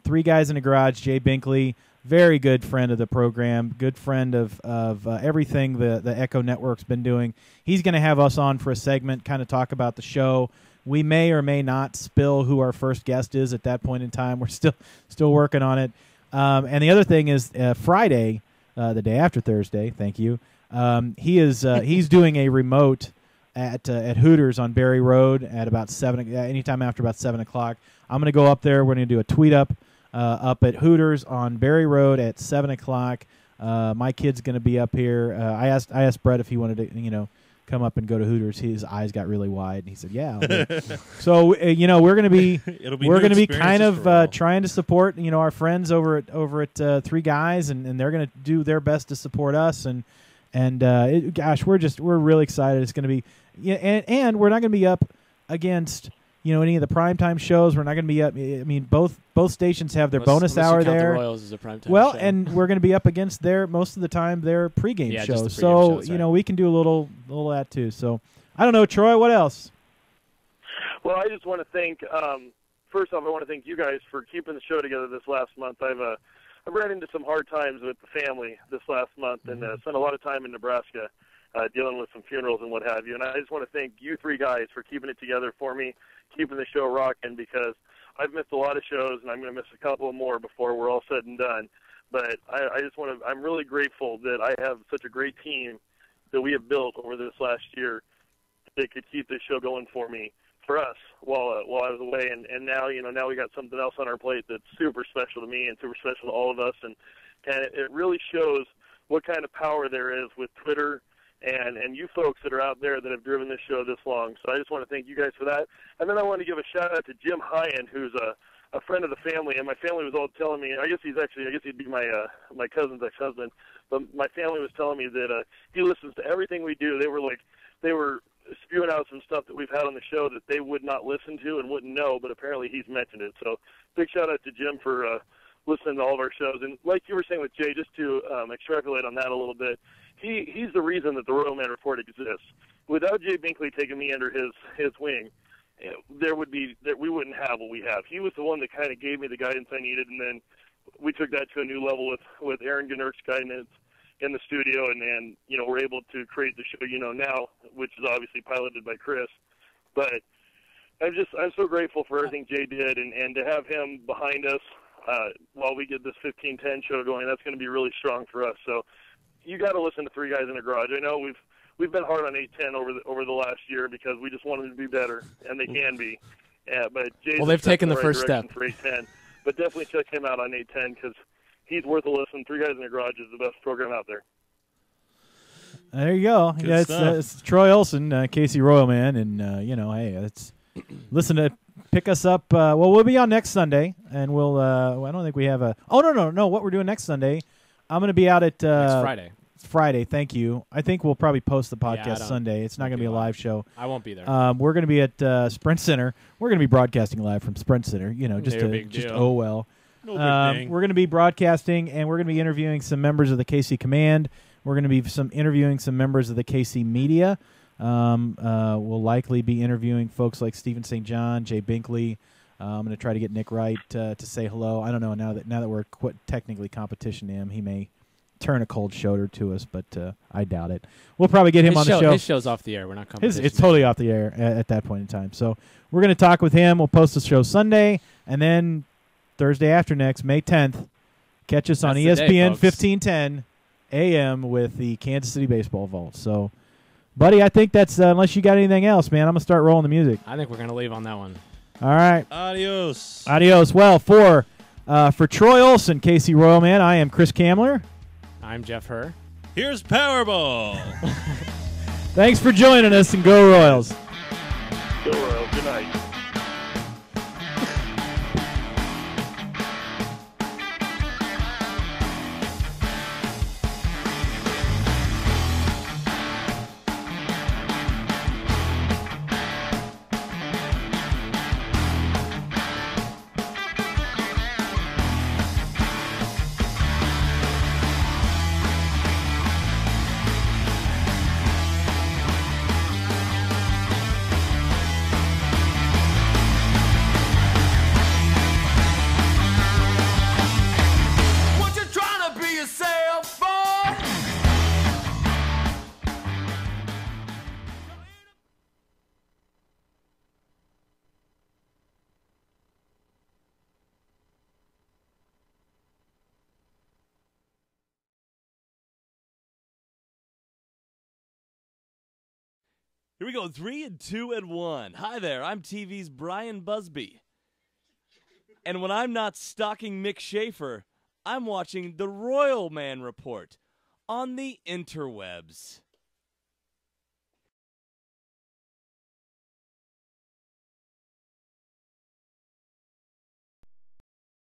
E: Three Guys in a Garage. Jay Binkley, very good friend of the program, good friend of everything the Echo Network's been doing. He's going to have us on for a segment, kind of talk about the show. We may or may not spill who our first guest is at that point in time. We're still working on it. And the other thing is Friday, the day after Thursday. Thank you. He's doing a remote at Hooters on Berry Road at about anytime after about 7 o'clock. I'm going to go up there. We're going to do a tweet up at Hooters on Berry Road at 7 o'clock. My kid's going to be up here. I asked Brett if he wanted to, come up and go to Hooters. His eyes got really wide, and he said, "Yeah." So we're going to be kind of trying to support our friends over at Three Guys, and they're going to do their best to support us. And we're really excited. It's going to be and we're not going to be up against any of the primetime shows. We're not going to be up. I mean, both stations have their bonus hour there.
F: The Royals is a primetime
E: show.
F: And
E: we're going to be up against most of the time their pregame shows.
F: Just the
E: so
F: shows, right.
E: We can do a little of that too. So I don't know, Troy. What else?
L: Well, I just want to thank. First off, I want to thank you guys for keeping the show together this last month. I've ran into some hard times with the family this last month, and spent a lot of time in Nebraska dealing with some funerals and what have you. And I just want to thank you three guys for keeping it together for me, keeping the show rocking, because I've missed a lot of shows, and I'm going to miss a couple more before we're all said and done. But I'm really grateful that I have such a great team that we have built over this last year that could keep this show going for us while I was away. And now, now we got something else on our plate that's super special to me and super special to all of us. And it really shows what kind of power there is with Twitter and you folks that are out there that have driven this show this long. So I just want to thank you guys for that. And then I want to give a shout-out to Jim Hyan, who's a friend of the family. And my family was all telling me, I guess he'd be my cousin's ex-husband, but my family was telling me that he listens to everything we do. They were spewing out some stuff that we've had on the show that they would not listen to and wouldn't know, but apparently he's mentioned it. So big shout-out to Jim for listening to all of our shows. And like you were saying with Jay, just to extrapolate on that a little bit, he's the reason that the Royalman Report exists. Without Jay Binkley taking me under his wing, we wouldn't have what we have. He was the one that kind of gave me the guidance I needed, and then we took that to a new level with Aaron Gnert's guidance in the studio, and we're able to create the show now, which is obviously piloted by Chris. But I'm so grateful for everything Jay did, and to have him behind us while we get this 1510 show going, that's going to be really strong for us. So you got to listen to Three Guys in a Garage. I know we've been hard on 810 over the last year because we just want them to be better, and they can be. But Jay's
F: they've taken the
L: right
F: first step
L: for 810. But definitely check him out on 810 because he's worth a listen. Three Guys in a Garage is the best program out there.
E: There you go.
H: Good stuff.
E: It's Troy Olson, Casey Royalman, and hey, listen to pick us up. We'll be on next Sunday, and we'll. I don't think we have a. Oh no! What we're doing next Sunday? I'm going to be out at
F: next Friday.
E: Friday, thank you. I think we'll probably post the podcast Sunday. It's not going to be a live show.
F: I won't be there.
E: We're going to be at Sprint Center. We're going to be broadcasting live from Sprint Center. Oh well.
H: No big thing.
E: We're going to be broadcasting, and we're going to be interviewing some members of the KC Command. We're going to be interviewing some members of the KC Media. We'll likely be interviewing folks like Stephen St. John, Jay Binkley. I'm going to try to get Nick Wright to say hello. I don't know now that we're technically competition to him, he may turn a cold shoulder to us, but I doubt it. We'll probably get him on the show.
F: His show's off the air. We're not competition.
E: It's totally off the air at that point in time. So we're going to talk with him. We'll post the show Sunday, and then Thursday after next, May 10th, Catch us on
F: That's the
E: ESPN
F: day, folks.
E: 1510 AM with the Kansas City Baseball Vault. So, buddy, I think that's unless you got anything else, man. I'm gonna start rolling the music.
F: I think we're going to leave on that one.
E: All right.
H: Adios.
E: Adios. Well, for Troy Olson, Casey Royalman, I am Chris Kamler.
F: I'm Jeff Herr.
H: Here's Powerball.
E: Thanks for joining us, and go Royals.
L: Go Royals. Good night.
N: What you trying to be yourself for?
O: Here we go, 3 and 2 and 1. Hi there, I'm TV's Brian Busby. And when I'm not stalking Mick Schaefer, I'm watching the Royalman Report on the interwebs.